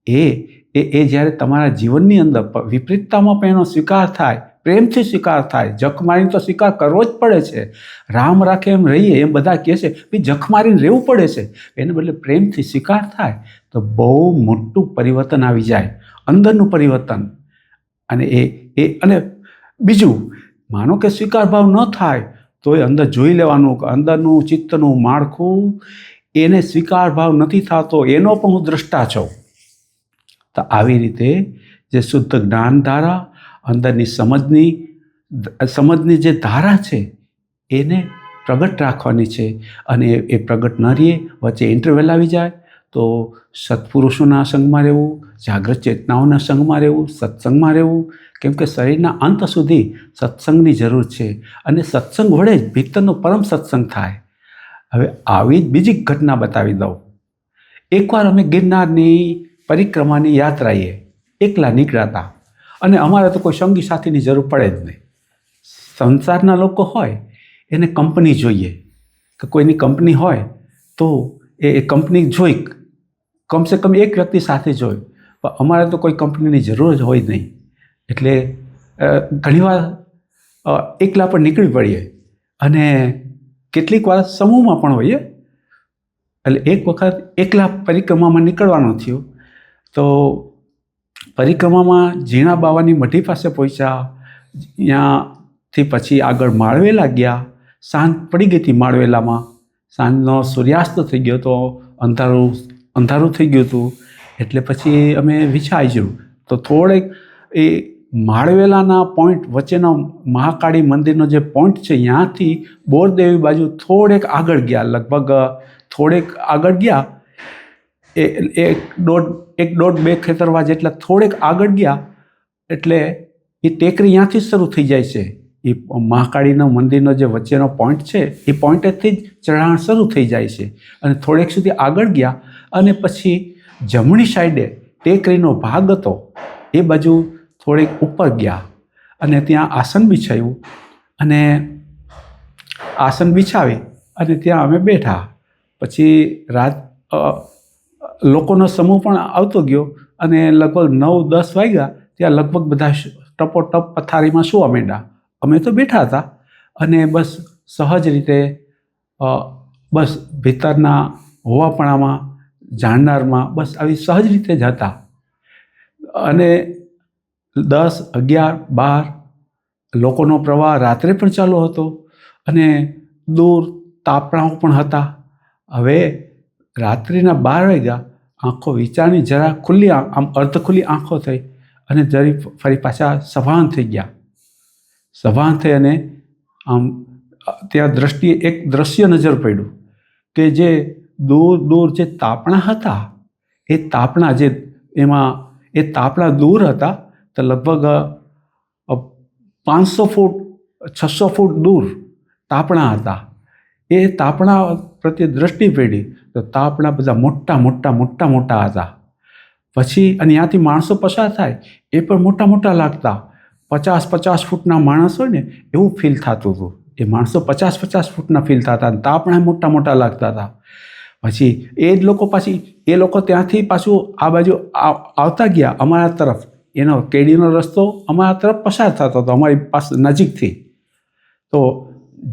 એ જ્યારે તમારા જીવનની અંદર વિપરીતતામાં પણ એનો સ્વીકાર થાય, પ્રેમથી સ્વીકાર થાય. જખ મારીને તો સ્વીકાર કરવો જ પડે છે. રામ રાખે એમ રહીએ એમ બધા કહે છે, ભાઈ જખ મારીને રહેવું પડે છે. એને બદલે પ્રેમથી સ્વીકાર થાય તો બહુ મોટું પરિવર્તન આવી જાય, અંદરનું પરિવર્તન. અને અને બીજું, માનો કે સ્વીકાર ભાવ ન થાય તો એ અંદર જોઈ લેવાનું કે અંદરનું ચિત્તનું માળખું એને સ્વીકાર ભાવ નથી થતો, એનો પણ હું દ્રષ્ટા છું. તો આવી રીતે જે શુદ્ધ જ્ઞાન ધારા, અંદરની સમજની જે ધારા છે એને પ્રગટ રાખવાની છે. અને એ પ્રગટ ન રહીએ, વચ્ચે ઇન્ટરવેલ આવી જાય તો સત્પુરુષોના સંગમાં રહેવું, જાગૃત ચેતનાઓના સંગમાં રહેવું, સત્સંગમાં રહેવું. કેમ કે શરીરના અંત સુધી સત્સંગની જરૂર છે અને સત્સંગ વડે જ ભીતરનો પરમ સત્સંગ થાય. હવે આવી જ બીજી ઘટના બતાવી દઉં. એકવાર અમે ગિરનારની પરિક્રમાની યાત્રાએ એકલા નીકળ્યા હતા અને અમારે તો કોઈ સંગી સાથીની જરૂર પડે જ નહીં. સંસારના લોકો હોય એને કંપની જોઈએ કે કોઈની કંપની હોય તો એ કંપની જોઈ કમસે કમ એક વ્યક્તિ સાથે જ હોય, પણ અમારે તો કોઈ કંપનીની જરૂર જ હોય નહીં. એટલે ઘણીવાર એકલા પણ નીકળી પડીએ અને કેટલીક વાર સમૂહમાં પણ હોઈએ. એટલે એક વખત એકલા પરિક્રમામાં નીકળવાનું થયું. તો પરિક્રમામાં ઝીણા બાવાની મઢી પાસે પહોંચ્યા. ત્યાંથી પછી આગળ માળવેલા ગયા. સાંજ પડી ગઈ હતી માળવેલામાં. સાંજનો સૂર્યાસ્ત થઈ ગયો હતો, અંધારું થઈ ગયું હતું. એટલે પછી અમે વિચાર્યું તો થોડેક એ માળવેલાના પોઈન્ટ વચ્ચેનો મહાકાળી મંદિરનો જે પોઈન્ટ છે ત્યાંથી બોરદેવી બાજુ થોડેક આગળ ગયા. લગભગ થોડેક આગળ ગયા, એક દોઢ બે ખેતરવા જેટલા થોડેક આગળ ગયા એટલે એ ટેકરી ત્યાંથી જ શરૂ થઈ જાય છે. એ મહાકાળીના મંદિરનો જે વચ્ચેનો પોઈન્ટ છે એ પોઈન્ટેથી જ ચઢાણ શરૂ થઈ જાય છે. અને થોડેક સુધી આગળ ગયા અને પછી જમણી સાઈડે ટેકરીનો ભાગ હતો એ બાજુ થોડેક ઉપર ગયા અને ત્યાં આસન બિછાવ્યું. અને આસન બિછાવી અને ત્યાં અમે બેઠા. પછી લોકોનો સમૂહ પણ આવતો ગયો અને લગભગ 9-10 વાગ્યા ત્યાં લગભગ બધા ટપોટપ પથારીમાં સુવા માંડ્યા. અમે તો બેઠા હતા અને બસ સહજ રીતે બસ ભીતરના હોવાપણામાં જાણનારમાં બસ આવી સહજ રીતે જ હતા. અને 10, 11, 12 લોકોનો પ્રવાહ રાત્રે પણ ચાલુ હતો અને દૂર તાપણાઓ પણ હતા. હવે રાત્રિના 12 વાગ્યા, આંખો વિચારની જરા ખુલ્લી, આમ અર્ધ ખુલ્લી આંખો થઈ અને જરી ફરી પાછા સભાન થઈ ગયા. સભાન થઈ અને આમ ત્યાં દ્રષ્ટિએ એક દ્રશ્ય નજર પડ્યું કે જે દૂર દૂર જે તાપણા હતા એ તાપણા જે એમાં એ તાપણા દૂર હતા તો લગભગ 500 ફૂટ 600 ફૂટ દૂર તાપણા હતા. એ તાપણા પ્રત્યે દ્રષ્ટિ પડી તો તાપણા બધા મોટા મોટા મોટા મોટા હતા. પછી અને ત્યાંથી માણસો પસાર થાય એ પણ મોટા મોટા લાગતા. 50-50 ફૂટના માણસ હોય ને એવું ફીલ થતું હતું. એ માણસો 50-50 ફૂટના ફીલ થતા અને તાપણા મોટા મોટા લાગતા હતા. પછી એ જ લોકો એ લોકો ત્યાંથી પાછું આ બાજુ આવતા ગયા અમારા તરફ. એનો કેડીનો રસ્તો અમારા તરફ પસાર થતો હતો અમારી પાસે નજીકથી. તો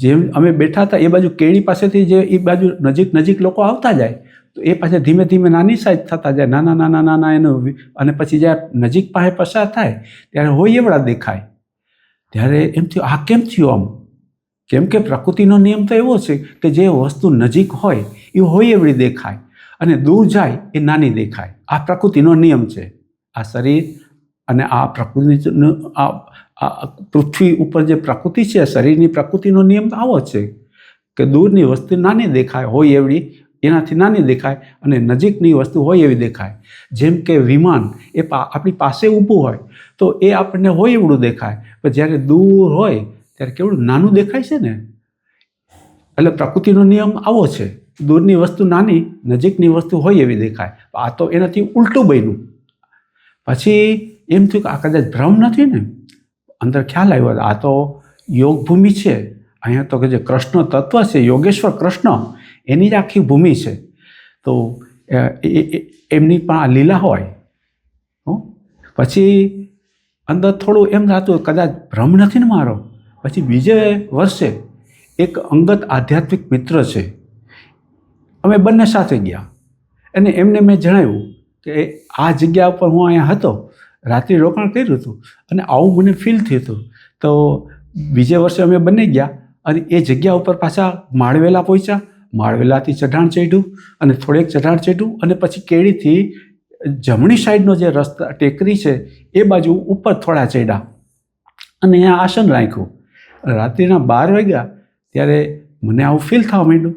જેમ અમે બેઠા હતા એ બાજુ કેડી પાસેથી જે એ બાજુ નજીક લોકો આવતા જાય તો એ પાછા ધીમે ધીમે નાની સાઈઝ થતા જાય, નાના એનું. અને પછી જ્યારે નજીક પાસે પસાર થાય ત્યારે હોય એવડા દેખાય. ત્યારે એમ થયું આ કેમ થયું આમ? કેમ કે પ્રકૃતિનો નિયમ તો એવો છે કે જે વસ્તુ નજીક હોય એ હોય એવડી દેખાય અને દૂર જાય એ નાની દેખાય. આ પ્રકૃતિનો નિયમ છે. આ શરીર અને આ પ્રકૃતિનું આ પૃથ્વી ઉપર જે પ્રકૃતિ છે, શરીરની પ્રકૃતિનો નિયમ આવો છે કે દૂરની વસ્તુ નાની દેખાય, હોય એવડી એનાથી નાની દેખાય અને નજીકની વસ્તુ હોય એવી દેખાય. જેમ કે વિમાન એ આપણી પાસે ઊભું હોય તો એ આપણને હોય એવડું દેખાય, પણ જ્યારે દૂર હોય ત્યારે કેવડું નાનું દેખાય છે ને. એટલે પ્રકૃતિનો નિયમ આવો છે, દૂરની વસ્તુ નાની, નજીકની વસ્તુ હોય એવી દેખાય. આ તો એનાથી ઉલટું બન્યું. પછી એમ થયું કે આ કદાચ ભ્રમ નથી ને. અંદર ખ્યાલ આવ્યો આ તો યોગ ભૂમિ છે. અહીંયા તો કે જે કૃષ્ણ તત્વ છે, યોગેશ્વર કૃષ્ણ, એની જ આખી ભૂમિ છે. તો એમની પણ આ લીલા હોય. પછી અંદર થોડું એમ થતું કદાચ ભ્રમ નથી ને મારો. પછી બીજે વર્ષે એક અંગત આધ્યાત્મિક મિત્ર છે, અમે બંને સાથે ગયા અને એમને મેં જણાવ્યું કે આ જગ્યા ઉપર હું અહીંયા હતો, રાત્રિ રોકાણ કર્યું હતું અને આવું મને ફીલ થયું હતું. તો બીજે વર્ષે અમે બંને ગયા અને એ જગ્યા ઉપર પાછા માળવેલા પહોંચ્યા. માળવેલાથી ચઢાણ ચડ્યું અને થોડેક ચઢાણ ચડ્યું અને પછી કેડીથી જમણી સાઈડનો જે રસ્તા ટેકરી છે એ બાજુ ઉપર થોડા ચડ્યા અને અહીંયા આસન રાખ્યું. રાત્રિના 12 વાગ્યા ત્યારે મને આવું ફીલ થવા માંડ્યું.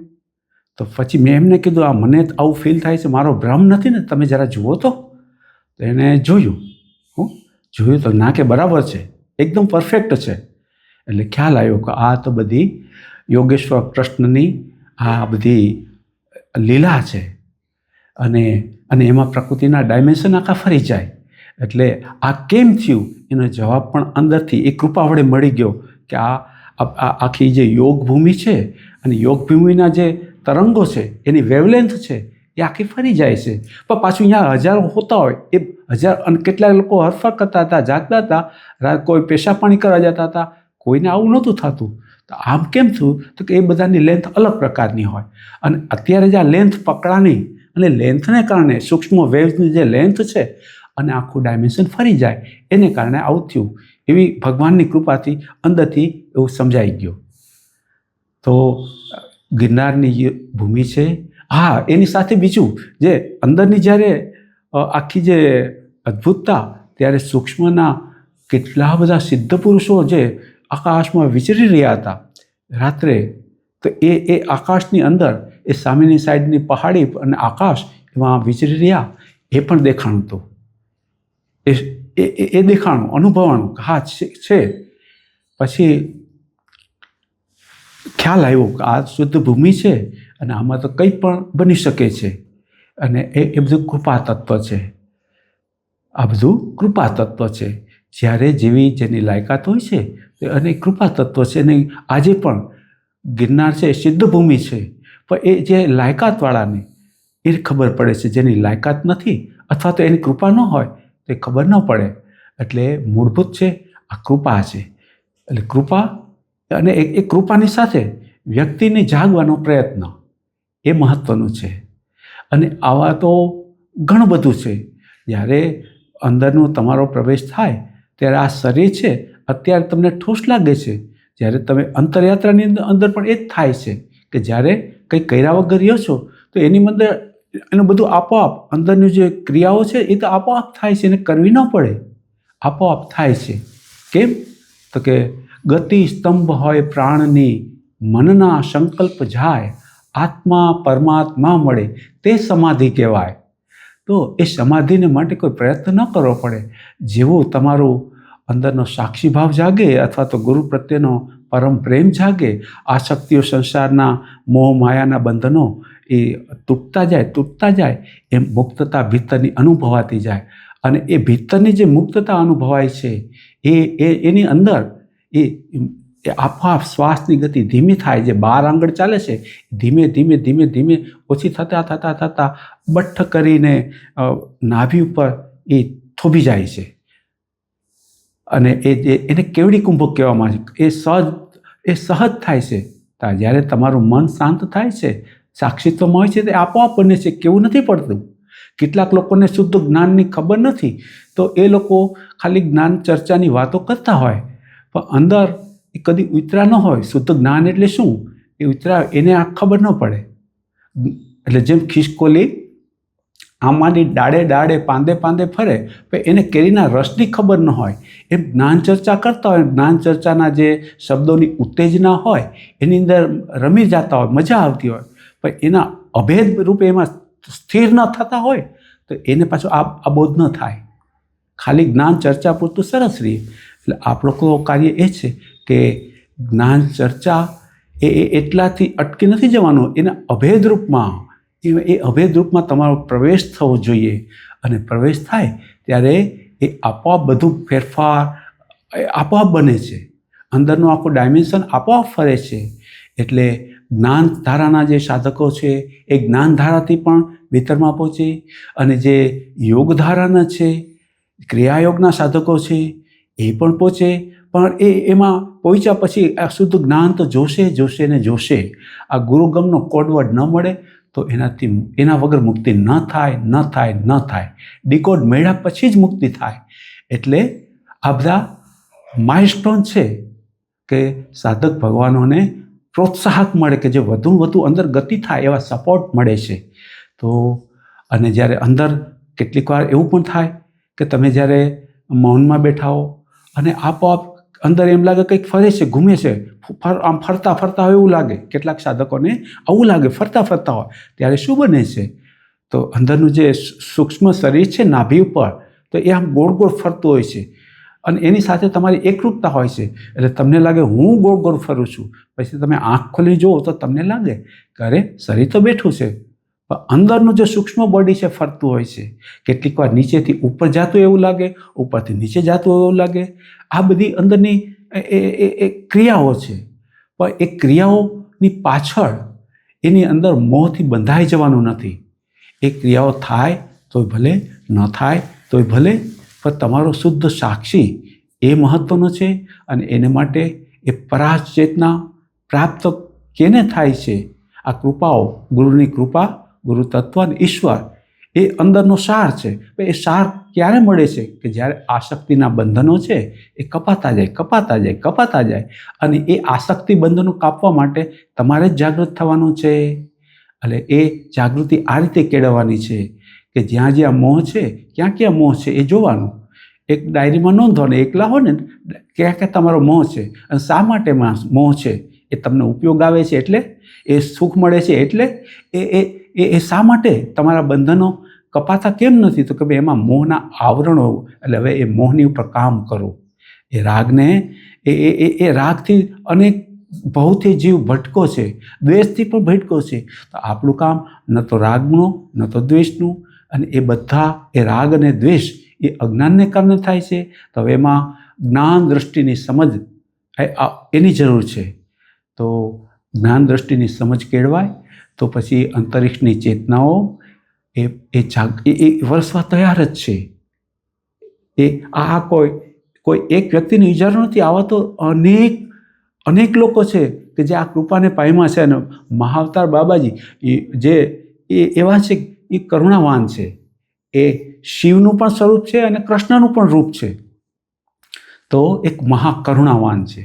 તો પછી મેં એમને કીધું આ મને આવું ફીલ થાય છે, મારો ભ્રમ નથી ને, તમે જરા જુઓ તો. એને જોયું તો ના કે બરાબર છે, એકદમ પરફેક્ટ છે. એટલે ખ્યાલ આવ્યો કે આ તો બધી યોગેશ્વર કૃષ્ણની આ બધી લીલા છે અને એમાં પ્રકૃતિના ડાયમેન્શન આખા ફરી જાય. એટલે આ કેમ થયું એનો જવાબ પણ અંદરથી એ કૃપા વડે મળી ગયો કે આ આખી જે યોગ ભૂમિ છે અને યોગ ભૂમિના જે તરંગો છે એની વેવલેન્થ છે એ એ આખી ફરી જાય છે. પણ પાછું અહીંયા હજારો હોતા હોય, એ હજાર અને કેટલાક લોકો હરફર કરતા હતા, જાગતા હતા, કોઈ પેશાબ પાણી કરવા જતા હતા, કોઈને આવું નહોતું થતું. તો આમ કેમ થયું? તો કે એ બધાની લેન્થ અલગ પ્રકારની હોય. અને અત્યારે જે આ લેન્થ પકડાની અને લેન્થને કારણે સૂક્ષ્મ વેવ્સની જે લેન્થ છે અને આખું ડાયમેન્શન ફરી જાય, એને કારણે આવું થયું. એવી ભગવાનની કૃપાથી અંદરથી એવું સમજાઈ ગયું. તો ગિરનારની ભૂમિ છે. હા, એની સાથે બીજું જે અંદરની જ્યારે આખી જે અદ્ભુતતા, ત્યારે સૂક્ષ્મના કેટલા બધા સિદ્ધ પુરુષો જે આકાશમાં વિચરી રહ્યા હતા રાત્રે, તો એ આકાશની અંદર એ સામેની સાઈડની પહાડી અને આકાશ એમાં વિચરી રહ્યા, એ પણ દેખાણું હતું. એ દેખાણું, અનુભવાણું, હા છે. પછી ખ્યાલ આવ્યો કે આ શુદ્ધ ભૂમિ છે અને આમાં તો કંઈ પણ બની શકે છે. અને એ બધું કૃપા તત્વ છે. આ બધું કૃપા તત્વ છે. જ્યારે જેવી જેની લાયકાત હોય છે અને કૃપા તત્વ છે. અને આજે પણ ગિરનાર છે એ સિદ્ધ ભૂમિ છે, પણ એ જે લાયકાતવાળાને એ ખબર પડે છે. જેની લાયકાત નથી અથવા તો એની કૃપા ન હોય તો એ ખબર ન પડે. એટલે મૂળભૂત છે આ કૃપા છે. એટલે કૃપા અને એ કૃપાની સાથે વ્યક્તિને જાગવાનો પ્રયત્ન, એ મહત્ત્વનું છે. અને આવા તો ઘણું બધું છે. જ્યારે અંદરનો તમારો પ્રવેશ થાય ત્યારે આ શરીર છે અત્યારે તમને ઠોસ લાગે છે. જ્યારે તમે અંતરયાત્રાની અંદર પણ એ જ થાય છે કે જ્યારે કંઈ કર્યા વગર રહ્યો છો તો એની અંદર એનું બધું આપોઆપ અંદરની જે ક્રિયાઓ છે એ તો આપોઆપ થાય છે, એને કરવી ન પડે, આપોઆપ થાય છે. કેમ? તો કે ગતિ સ્તંભ હોય પ્રાણની, મનના સંકલ્પ જાય, આત્મા પરમાત્મા મળે, તે સમાધિ કહેવાય. તો એ સમાધિને માટે કોઈ પ્રયત્ન ન કરવો પડે. જેવું તમારું અંદરનો સાક્ષી ભાવ જાગે અથવા તો ગુરુ પ્રત્યેનો પરમ પ્રેમ જાગે, આસક્તિઓ સંસારના મોહ માયાના બંધનો એ તૂટતા જાય, એમ મુક્તતા ભીતરની અનુભવાતી જાય. અને એ ભીતરની જે મુક્તતા અનુભવાય છે એની અંદર એ આપોઆપ શ્વાસની ગતિ ધીમી થાય. જે 12 આંગળ ચાલે છે ધીમે ધીમે ધીમે ધીમે ઓછી થતાં બઠ્ઠ કરીને નાભી ઉપર એ થોભી જાય છે. અને એને કેવડી કુંભક કહેવામાં આવે છે. એ સહજ થાય છે. જ્યારે તમારું મન શાંત થાય છે, સાક્ષીત્વમાં હોય છે, તે આપોઆપ બને છે. કેવું નથી પડતું. કેટલાક લોકોને શુદ્ધ જ્ઞાનની ખબર નથી, તો એ લોકો ખાલી જ્ઞાન ચર્ચાની વાતો કરતા હોય, પણ અંદર એ કદી ઉતરા ન હોય. શુદ્ધ જ્ઞાન એટલે શું એ ઉતરા, એને આ ખબર ન પડે. એટલે જેમ ખિસકોલી આંબાની ડાળે પાંદે ફરે, પણ એને કેરીના રસની ખબર ન હોય, એમ જ્ઞાન ચર્ચા કરતા હોય. જ્ઞાન ચર્ચાના જે શબ્દોની ઉત્તેજના હોય એની અંદર રમી જતા હોય, મજા આવતી હોય, પણ એના અભેદ રૂપે એમાં સ્થિર ન થતા હોય તો એને પાછું આ બોધ ન થાય. ખાલી જ્ઞાન ચર્ચા પૂરતું સરસ રહે. એટલે આપણું કાર્ય એ છે કે જ્ઞાન ચર્ચા એ એટલાથી અટકી નથી જવાનું. એના અભેદ રૂપમાં, એ અભેદ રૂપમાં તમારો પ્રવેશ થવો જોઈએ. અને પ્રવેશ થાય ત્યારે એ આપોઆપ બધું ફેરફાર આપોઆપ બને છે. અંદરનું આખું ડાયમેન્શન આપોઆપ ફરે છે. એટલે જ્ઞાનધારાના જે સાધકો છે એ જ્ઞાનધારાથી પણ ભીતરમાં પહોંચે, અને જે યોગધારાના છે, ક્રિયાયોગના સાધકો છે એ પણ પહોંચે. પણ એમાં પહોંચ્યા પછી આ શુદ્ધ જ્ઞાન તો જોશે. આ ગુરુગમનો કોડવર્ડ ન મળે તો એના વગર મુક્તિ ન થાય. ડીકોડ મેળવ્યા પછી જ મુક્તિ થાય. એટલે આ બધા માઇલસ્ટોન છે કે સાધક ભગવાનોને પ્રોત્સાહક મળે, કે જે વધુ અંદર ગતિ થાય એવા સપોર્ટ મળે છે. તો અને જ્યારે અંદર કેટલીક વાર એવું પણ થાય કે તમે જ્યારે મૌનમાં બેઠા હો અને આપોઆપ અંદર એમ લાગે કંઈક ફરે છે, ઘૂમે છે, આમ ફરતા હોય એવું લાગે. કેટલાક સાધકોને આવું લાગે ફરતા હોય. ત્યારે શું બને છે? તો અંદરનું જે સૂક્ષ્મ શરીર છે નાભી ઉપર, તો એ આમ ગોળ ફરતું હોય છે. અને એની સાથે તમારી એકરૂપતા હોય છે. એટલે તમને લાગે હું ગોળ ફરું છું. પછી તમે આંખ ખોલી જુઓ તો તમને લાગે કે અરે શરીર તો બેઠું છે, પણ અંદરનું જે સૂક્ષ્મ બોડી છે ફરતું હોય છે. કેટલીક વાર નીચેથી ઉપર જતું એવું લાગે, ઉપરથી નીચે જતું એવું લાગે. આ બધી અંદરની એ ક્રિયાઓ છે. પણ એ ક્રિયાઓની પાછળ એની અંદર મોહથી બંધાઈ જવાનું નથી. એ ક્રિયાઓ થાય તોય ભલે, ન થાય તોય ભલે, પણ તમારો શુદ્ધ સાક્ષી એ મહત્ત્વનો છે. અને એને માટે એ પરાશ ચેતના પ્રાપ્ત કેને થાય છે? આ કૃપાઓ, ગુરુની કૃપા, ગુરુ તત્વ અને ઈશ્વર એ અંદરનો સાર છે. એ સાર ક્યારે મળે છે? કે જ્યારે આસક્તિના બંધનો છે એ કપાતા જાય, કપાતા જાય, કપાતા જાય. અને એ આસક્તિ બંધનો કાપવા માટે તમારે જ જાગૃત થવાનું છે. એટલે એ જાગૃતિ આ રીતે કેળવવાની છે કે જ્યાં જ્યાં મોહ છે, ક્યાં ક્યાં મોહ છે એ જોવાનું. એક ડાયરીમાં નોંધવાનું, એકલા હોય ને ક્યાં ક્યાં તમારો મોહ છે અને શા માટે મોહ છે. એ તમને ઉપયોગ આવે છે એટલે, એ સુખ મળે છે એટલે, એ શા માટે તમારા બંધનો કપાતા કેમ નથી? તો કે ભાઈ એમાં મોહના આવરણો. એટલે હવે એ મોહની ઉપર કામ કરો. એ રાગને એ રાગથી અનેક બહુથી જીવ ભટકો છે, દ્વેષથી પણ ભટકો છે. તો આપણું કામ ન તો રાગનું, ન તો દ્વેષનું. અને એ બધા એ રાગ અને દ્વેષ એ અજ્ઞાનને કારણે થાય છે. તો હવે એમાં જ્ઞાન દ્રષ્ટિની સમજ એની જરૂર છે. તો જ્ઞાન દ્રષ્ટિની સમજ કેળવાય તો પછી અંતરિક્ષની ચેતનાઓ એ વરસવા તૈયાર જ છે. એ આ કોઈ એક વ્યક્તિનો ઇજારો નથી. આવા તો અનેક લોકો છે કે જે આ કૃપાને પામ્યા છે. અને મહાઅવતાર બાબાજી જે એવા છે, એ કરુણાવાન છે. એ શિવનું પણ સ્વરૂપ છે અને કૃષ્ણનું પણ રૂપ છે. તો એક મહાકરુણાવાન છે.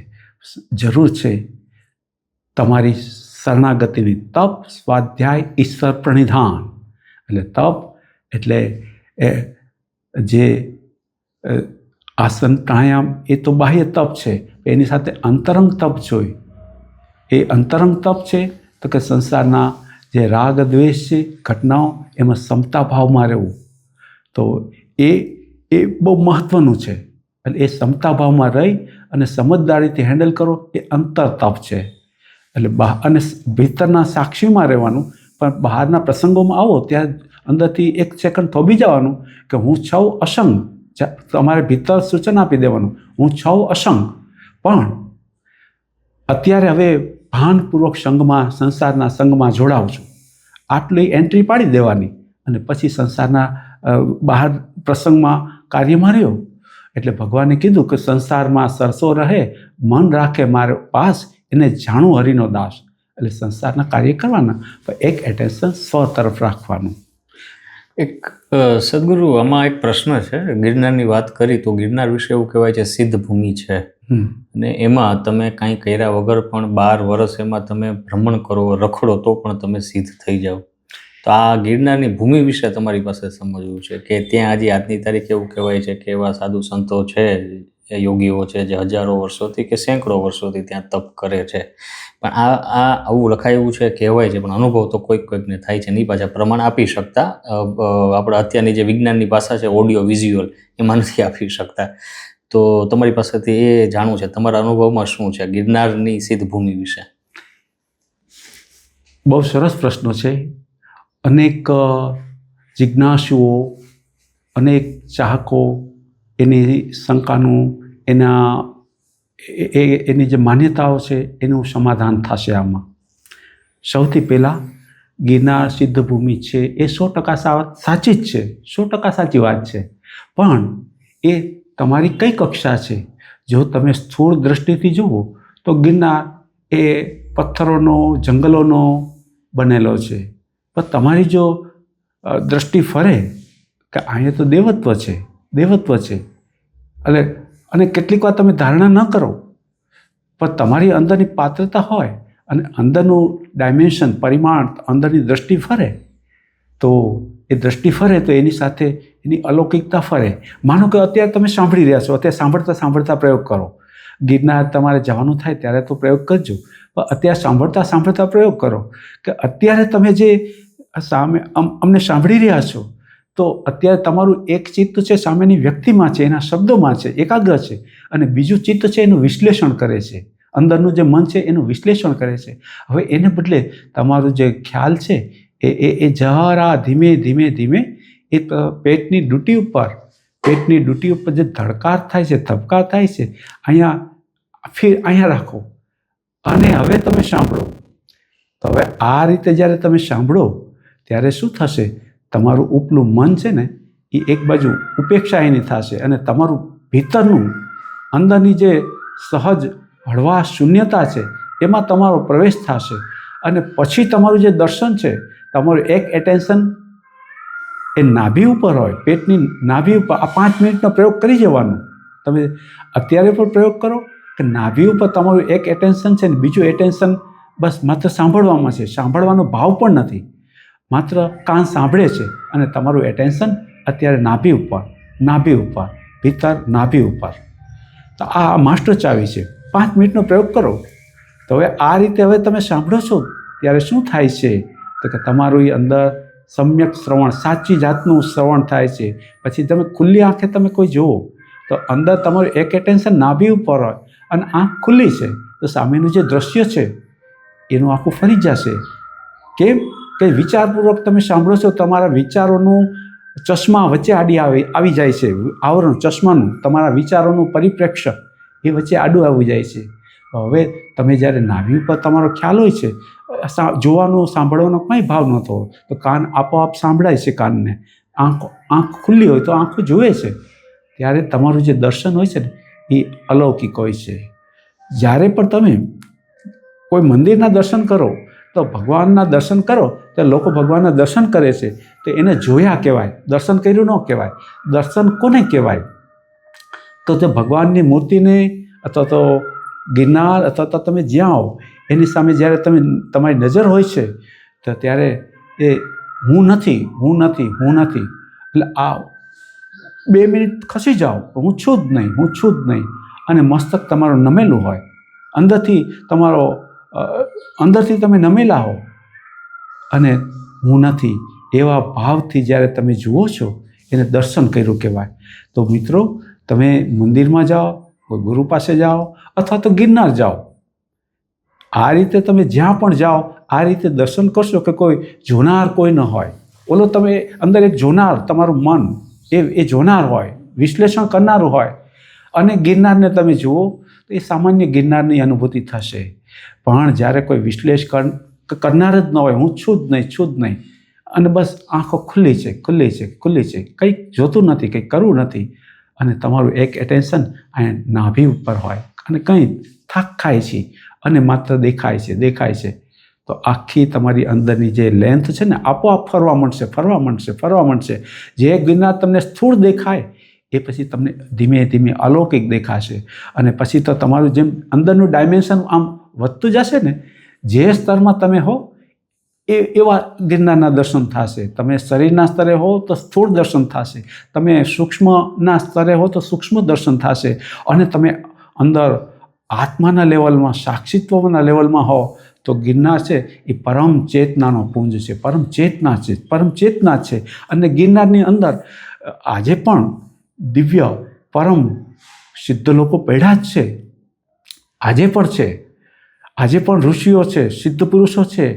જરૂર છે તમારી શરણાગતિની તપ, સ્વાધ્યાય, ઈશ્વર પ્રણિધાન. એટલે તપ એટલે જે આસન પ્રાણાયામ એ તો બાહ્ય તપ છે. એની સાથે અંતરંગ તપ જોઈ. એ અંતરંગ તપ છે તો કે સંસારના જે રાગ દ્વેષ છે ઘટનાઓ એમાં સમતા ભાવમાં રહેવું. તો એ બહુ મહત્ત્વનું છે. એટલે એ સમતા ભાવમાં રહી અને સમજદારીથી હેન્ડલ કરો એ અંતર તપ છે. એટલે અને ભીતરના સાક્ષીમાં રહેવાનું. પણ બહારના પ્રસંગોમાં આવો ત્યાં અંદરથી 1 સેકન્ડ થોભી જવાનું કે હું છું અસંગ. તમારે ભીતર સૂચન આપી દેવાનું, હું છું અસંગ. પણ અત્યારે હવે ભાનપૂર્વક સંઘમાં, સંસારના સંઘમાં જોડાઉં છું, આટલી એન્ટ્રી પાડી દેવાની. અને પછી સંસારના બહાર પ્રસંગમાં કાર્યમાં રહ્યો. એટલે ભગવાને કીધું કે સંસારમાં સરસો રહે, મન રાખે મારો પાસ, એને જાણું હરિનો દાસ. એટલે સંસારના કાર્ય કરવાના, પણ એક એટેન્શન સ્વ તરફ રાખવાનું. એક સદગુરુ, આમાં એક પ્રશ્ન છે. ગિરનારની વાત કરી તો ગિરનાર વિશે એવું કહેવાય છે સિદ્ધ ભૂમિ છે. અને એમાં તમે કાંઈ કર્યા વગર પણ 12 વર્ષ એમાં તમે ભ્રમણ કરો, રખડો તો પણ તમે સિદ્ધ થઈ જાઓ. તો આ ગિરનારની ભૂમિ વિશે તમારી પાસે સમજવું છે કે ત્યાં હજી આજની તારીખે એવું કહેવાય છે કે એવા સાધુ સંતો છે, યોગીઓ છે જે હજારો વર્ષોથી કે સેંકડો વર્ષોથી ત્યાં તપ કરે છે. પણ આ આવું લખાયું છે, કહેવાય છે, પણ અનુભવ તો કોઈકને થાય છે નહીં. પાછા પ્રમાણ આપી શકતા. આપણે અત્યારની જે વિજ્ઞાનની ભાષા છે ઓડિયો વિઝ્યુઅલ, એમાં નથી આપી શકતા. તો તમારી પાસેથી એ જાણવું છે, તમારા અનુભવમાં શું છે ગિરનારની સિદ્ધ ભૂમિ વિશે? બહુ સરસ પ્રશ્નો છે. અનેક જિજ્ઞાસુઓ, અનેક ચાહકો એની શંકાનું, એની જે માન્યતાઓ છે એનું સમાધાન થશે આમાં. સૌથી પહેલાં ગિરનાર સિદ્ધ ભૂમિ છે એ 100% સાચી જ છે, 100% સાચી વાત છે. પણ એ તમારી કઈ કક્ષા છે? જો તમે સ્થૂળ દ્રષ્ટિથી જુઓ તો ગિરનાર એ પથ્થરોનો, જંગલોનો બનેલો છે. પણ તમારી જો દ્રષ્ટિ ફરે કે અહીંયા તો દેવત્વ છે, દેવત્વ છે. એટલે અને કેટલીક વાર તમે ધારણા ન કરો, પણ તમારી અંદરની પાત્રતા હોય અને અંદરનું ડાયમેન્શન, પરિમાણ, અંદરની દ્રષ્ટિ ફરે, તો એ દ્રષ્ટિ ફરે તો એની સાથે એની અલૌકિકતા ફરે. માનો કે અત્યારે તમે સાંભળી રહ્યા છો, અત્યારે સાંભળતા સાંભળતા પ્રયોગ કરો. ગિરનાર તમારે જવાનું થાય ત્યારે તો પ્રયોગ કરજો, પણ અત્યારે સાંભળતા સાંભળતા પ્રયોગ કરો કે અત્યારે તમે જે સામે અમને સાંભળી રહ્યા છો, તો અત્યારે તમારું એક ચિત્ત છે સામેની વ્યક્તિમાં છે, એના શબ્દોમાં છે, એકાગ્ર છે. અને બીજું ચિત્ત છે એનું વિશ્લેષણ કરે છે, અંદરનું જે મન છે એનું વિશ્લેષણ કરે છે. હવે એને બદલે તમારું જે ખ્યાલ છે એ જરા ધીમે ધીમે ધીમે એ પેટની ડૂટી ઉપર જે ધડકાર થાય છે, ધબકાર થાય છે, અહીંયા રાખો અને હવે તમે સાંભળો. તો હવે આ રીતે જ્યારે તમે સાંભળો ત્યારે શું થશે? તમારું ઉપલું મન છે ને એ એક બાજુ ઉપેક્ષા એની થશે અને તમારું ભીતરનું અંદરની જે સહજ હળવા શૂન્યતા છે એમાં તમારો પ્રવેશ થશે અને પછી તમારું જે દર્શન છે તમારું એક એટેન્શન એ નાભી ઉપર હોય, પેટની નાભી ઉપર. આ 5 મિનિટનો પ્રયોગ કરી જવાનો. તમે અત્યારે પણ પ્રયોગ કરો કે નાભી ઉપર તમારું એક એટેન્શન છે ને બીજું એટેન્શન બસ માત્ર સાંભળવામાં છે. સાંભળવાનો ભાવ પણ નથી, માત્ર કાન સાંભળે છે અને તમારું એટેન્શન અત્યારે નાભી ઉપર ભીતર નાભી ઉપર. તો આ માસ્ટર ચાવી છે. 5 મિનિટનો પ્રયોગ કરો. તો હવે આ રીતે હવે તમે સાંભળો છો ત્યારે શું થાય છે તો કે તમારું એ અંદર સમ્યક શ્રવણ, સાચી જાતનું શ્રવણ થાય છે. પછી તમે ખુલ્લી આંખે તમે કોઈ જુઓ તો અંદર તમારું એક એટેન્શન નાભી ઉપર હોય અને આંખ ખુલ્લી છે તો સામેનું જે દ્રશ્ય છે એનું આખું ફરી જશે. કેમ કે વિચારપૂર્વક તમે સાંભળો છો, તમારા વિચારોનું ચશ્મા વચ્ચે આવી જાય છે. આવરણ ચશ્માનું તમારા વિચારોનું પરિપ્રેક્ષ્ય એ વચ્ચે આડું આવી જાય છે. હવે તમે જ્યારે નાભી ઉપર તમારો ખ્યાલ હોય છે, જોવાનો સાંભળવાનો કંઈ ભાવ નહોતો તો કાન આપોઆપ સાંભળાય છે. કાનને આંખ ખુલ્લી હોય તો આંખો જુએ છે. ત્યારે તમારું જે દર્શન હોય છે ને એ અલૌકિક હોય છે. જ્યારે પણ તમે કોઈ મંદિરના દર્શન કરો તો ભગવાનના દર્શન કરો તો લોકો ભગવાનના દર્શન કરે છે તો એને જોયા કહેવાય, દર્શન કર્યું ન કહેવાય. દર્શન કોને કહેવાય તો તે ભગવાનની મૂર્તિને અથવા તો ગિરનાર અથવા તો તમે જ્યાં આવો એની સામે જ્યારે તમારી નજર હોય છે તો ત્યારે એ હું નથી એટલે આ 2 મિનિટ ખસી જાઓ, હું છું જ નહીં અને મસ્તક તમારું નમેલું હોય, અંદરથી તમે નમેલા હો અને હું નથી એવા ભાવથી જ્યારે તમે જુઓ છો એને દર્શન કર્યું કહેવાય. તો મિત્રો, તમે મંદિરમાં જાઓ, કોઈ ગુરુ પાસે જાઓ અથવા તો ગિરનાર જાઓ, આ રીતે તમે જ્યાં પણ જાઓ આ રીતે દર્શન કરશો કે કોઈ જોનાર કોઈ ન હોય. ઓલો તમે અંદર એક જોનાર, તમારું મન એ જોનાર હોય, વિશ્લેષણ કરનારું હોય. અને ગિરનારને તમે જુઓ તો એ સામાન્ય ગિરનારની અનુભૂતિ થશે. પણ જ્યારે કોઈ વિશ્લેષણ કરનાર જ ન હોય, હું છું જ નહીં અને બસ આંખો ખુલ્લી છે, કંઈક જોતું નથી, કંઈક કરવું નથી અને તમારું એક એટેન્શન અહીંયા નાભી ઉપર હોય અને કંઈ થાક ખાય છે અને માત્ર દેખાય છે તો આખી તમારી અંદરની જે લેન્થ છે ને આપોઆપ ફરવા માંડશે. જે ગિરનાર તમને સ્થૂળ દેખાય એ પછી તમને ધીમે ધીમે અલૌકિક દેખાશે અને પછી તો તમારું જેમ અંદરનું ડાયમેન્શન આમ વધતું જશે ને, જે સ્તરમાં તમે હો એવા ગિરનારના દર્શન થશે. તમે શરીરના સ્તરે હો તો સ્થૂળ દર્શન થશે, તમે સૂક્ષ્મના સ્તરે હો તો સૂક્ષ્મ દર્શન થશે અને તમે અંદર આત્માના લેવલમાં, સાક્ષીત્વના લેવલમાં હો તો ગિરનાર છે એ પરમ ચેતનાનો પુંજ છે, પરમ ચેતના છે. અને ગિરનારની અંદર આજે પણ દિવ્ય પરમ સિદ્ધ લોકો પડ્યા જ છે, આજે પણ ઋષિઓ છે, સિદ્ધ પુરુષો છે,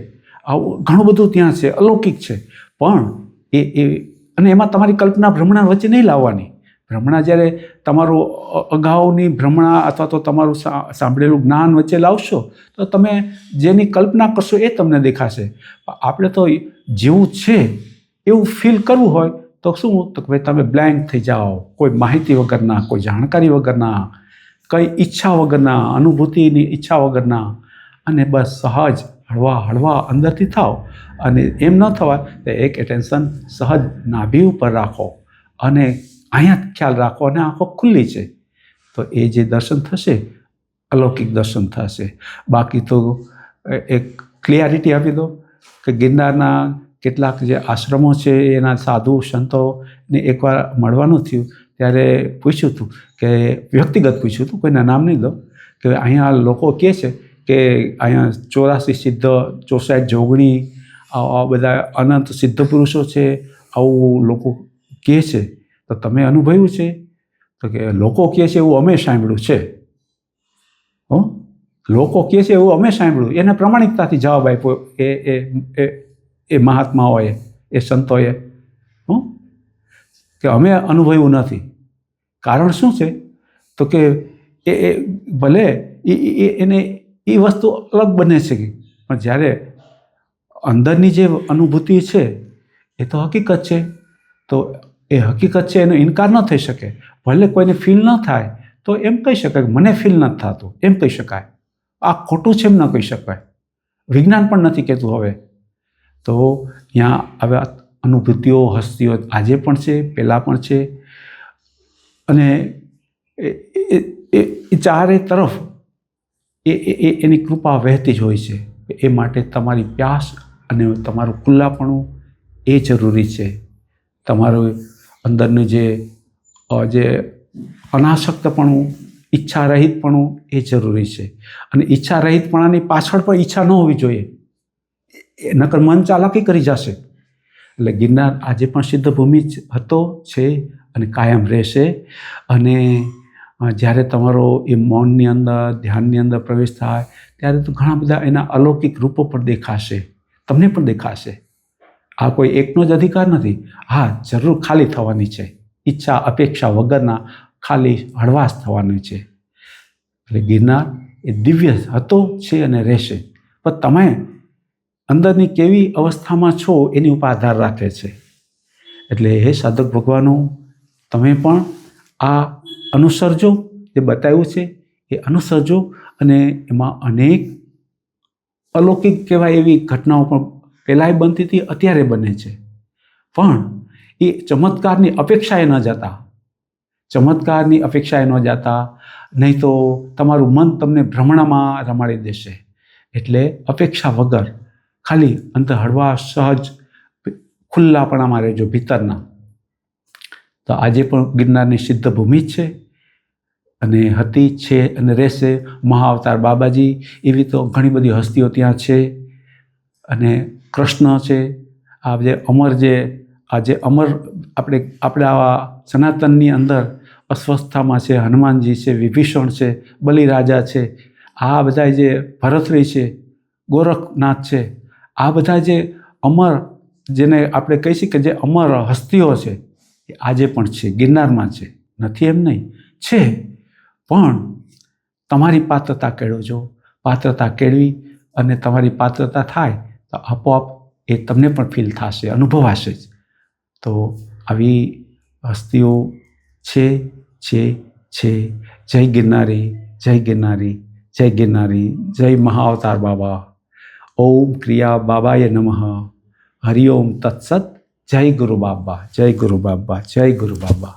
આવું ઘણું બધું ત્યાં છે, અલૌકિક છે. પણ અને એમાં તમારી કલ્પના ભ્રમણા વચ્ચે નહીં લાવવાની. ભ્રમણા જ્યારે તમારું અગાઉની ભ્રમણા અથવા તો તમારું સાંભળેલું જ્ઞાન વચ્ચે લાવશો તો તમે જેની કલ્પના કરશો એ તમને દેખાશે. આપણે તો જેવું છે એવું ફીલ કરવું હોય તો શું તો ભાઈ તમે બ્લેન્ક થઈ જાઓ, કોઈ માહિતી વગરના, કોઈ જાણકારી વગરના, કંઈ ઈચ્છા વગરના, અનુભૂતિની ઈચ્છા વગરના અને બસ સહજ હળવા અંદરથી થાવ. અને એમ ન થવાય તો એક એટેન્શન સહજ નાભી ઉપર રાખો અને અહીંયા ખ્યાલ રાખો અને આંખો ખુલ્લી છે તો એ જે દર્શન થશે અલૌકિક દર્શન થશે. બાકી તો એક ક્લિયરિટી આપી દો કે ગિરનારના કેટલાક જે આશ્રમો છે એના સાધુ સંતોને એકવાર મળવાનું થયું ત્યારે પૂછ્યું હતું કે વ્યક્તિગત પૂછ્યું હતું, કોઈના નામ નહીં દો, કે અહીંયા લોકો કહે છે કે અહીંયા 84 સિદ્ધ, 64 જોગણી, આવા બધા અનંત સિદ્ધ પુરુષો છે, આવું લોકો કહે છે તો તમે અનુભવ્યું છે? તો કે લોકો કહે છે એવું અમે સાંભળ્યું છે. લોકો કહે છે એવું અમે સાંભળ્યું. એને પ્રમાણિકતાથી જવાબ આપ્યો એ મહાત્માઓએ, એ સંતોએ, કે અમે અનુભવ્યું નથી. કારણ શું છે તો કે એ ભલે એને એ વસ્તુ અલગ બને છે પણ જ્યારે અંદરની જે અનુભૂતિ છે એ તો હકીકત છે. તો એ હકીકત છે એનો ઇનકાર ન થઈ શકે. ભલે કોઈને ફીલ ન થાય તો એમ કહી શકાય કે મને ફીલ નથી થતું, એમ કહી શકાય. આ ખોટું છે એમ ન કહી શકાય. વિજ્ઞાન પણ નથી કહેતું હવે. તો ત્યાં હવે અનુભૂતિઓ, હસ્તીઓ આજે પણ છે, પહેલાં પણ છે, અને એ ચારે તરફ એની કૃપા વહેતી જ હોય છે. એ માટે તમારી પ્યાસ અને તમારું ખુલ્લાપણું એ જરૂરી છે. તમારું અંદરનું જે અનાસક્તપણું, ઈચ્છા રહિતપણું એ જરૂરી છે. અને ઈચ્છા રહિતપણાની પાછળ પણ ઈચ્છા ન હોવી જોઈએ, નકર મન ચાલાકી કરી જશે. એટલે ગિરનાર આજે પણ સિદ્ધ ભૂમિ હતો, છે અને કાયમ રહેશે. અને જ્યારે તમારો એ મૌનની અંદર, ધ્યાનની અંદર પ્રવેશ થાય ત્યારે તો ઘણા બધા એના અલૌકિક રૂપો પણ દેખાશે, તમને પણ દેખાશે. આ કોઈ એકનો જ અધિકાર નથી. હા, જરૂર ખાલી થવાની છે, ઈચ્છા અપેક્ષા વગરના ખાલી હળવાશ થવાની છે. એટલે ગિરનાર એ દિવ્ય હતો, છે અને રહેશે. પણ તમે અંદરની કેવી અવસ્થામાં છો એની ઉપર આધાર રાખે છે. એટલે હે સાધક ભગવાનો, તમે પણ આ અનુસરજો, જે બતાવ્યું છે એ અનુસરજો. અને એમાં અનેક અલૌકિક કહેવાય એવી ઘટનાઓ પણ પહેલાંય બનતી હતી, અત્યારે બને છે. પણ એ ચમત્કારની અપેક્ષાએ ન જતા, ચમત્કારની અપેક્ષાએ ન જતા, નહીં તો તમારું મન તમને ભ્રમણામાં રમાડી દેશે. એટલે અપેક્ષા વગર ખાલી અંતર હળવા, સહજ, ખુલ્લાપણામાં રહેજો ભીતરના. તો આજે પણ ગિરનારની સિદ્ધ ભૂમિ જ છે, અને હતી, છે અને રહેશે. મહાઅવતાર બાબાજી એવી તો ઘણી બધી હસ્તીઓ ત્યાં છે. અને કૃષ્ણ છે, આ જે અમર આપણા સનાતનની અંદર અસ્વસ્થતામાં છે, હનુમાનજી છે, વિભીષણ છે, બલિરાજા છે, આ બધા જે ભરતરી છે, ગોરખનાથ છે, આ બધા જે અમર, જેને આપણે કહી શકીએ કે જે અમર હસ્તીઓ છે, એ આજે પણ છે, ગિરનારમાં છે. નથી એમ નહીં, છે. પણ તમારી પાત્રતા કેળવજો. પાત્રતા કેળવી અને તમારી પાત્રતા થાય તો આપોઆપ એ તમને પણ ફીલ થશે, અનુભવાશે જ. તો આવી હસ્તીઓ છે. જય ગિરનારી, જય ગિરનારી, જય ગિરનારી, જય મહાઅવતાર બાબા. ઓમ ક્રિયા બાબાય નમઃ. હરિઓમ તત્સત. જય ગુરુ બાબા, જય ગુરુ બાબા, જય ગુરુ બાબા.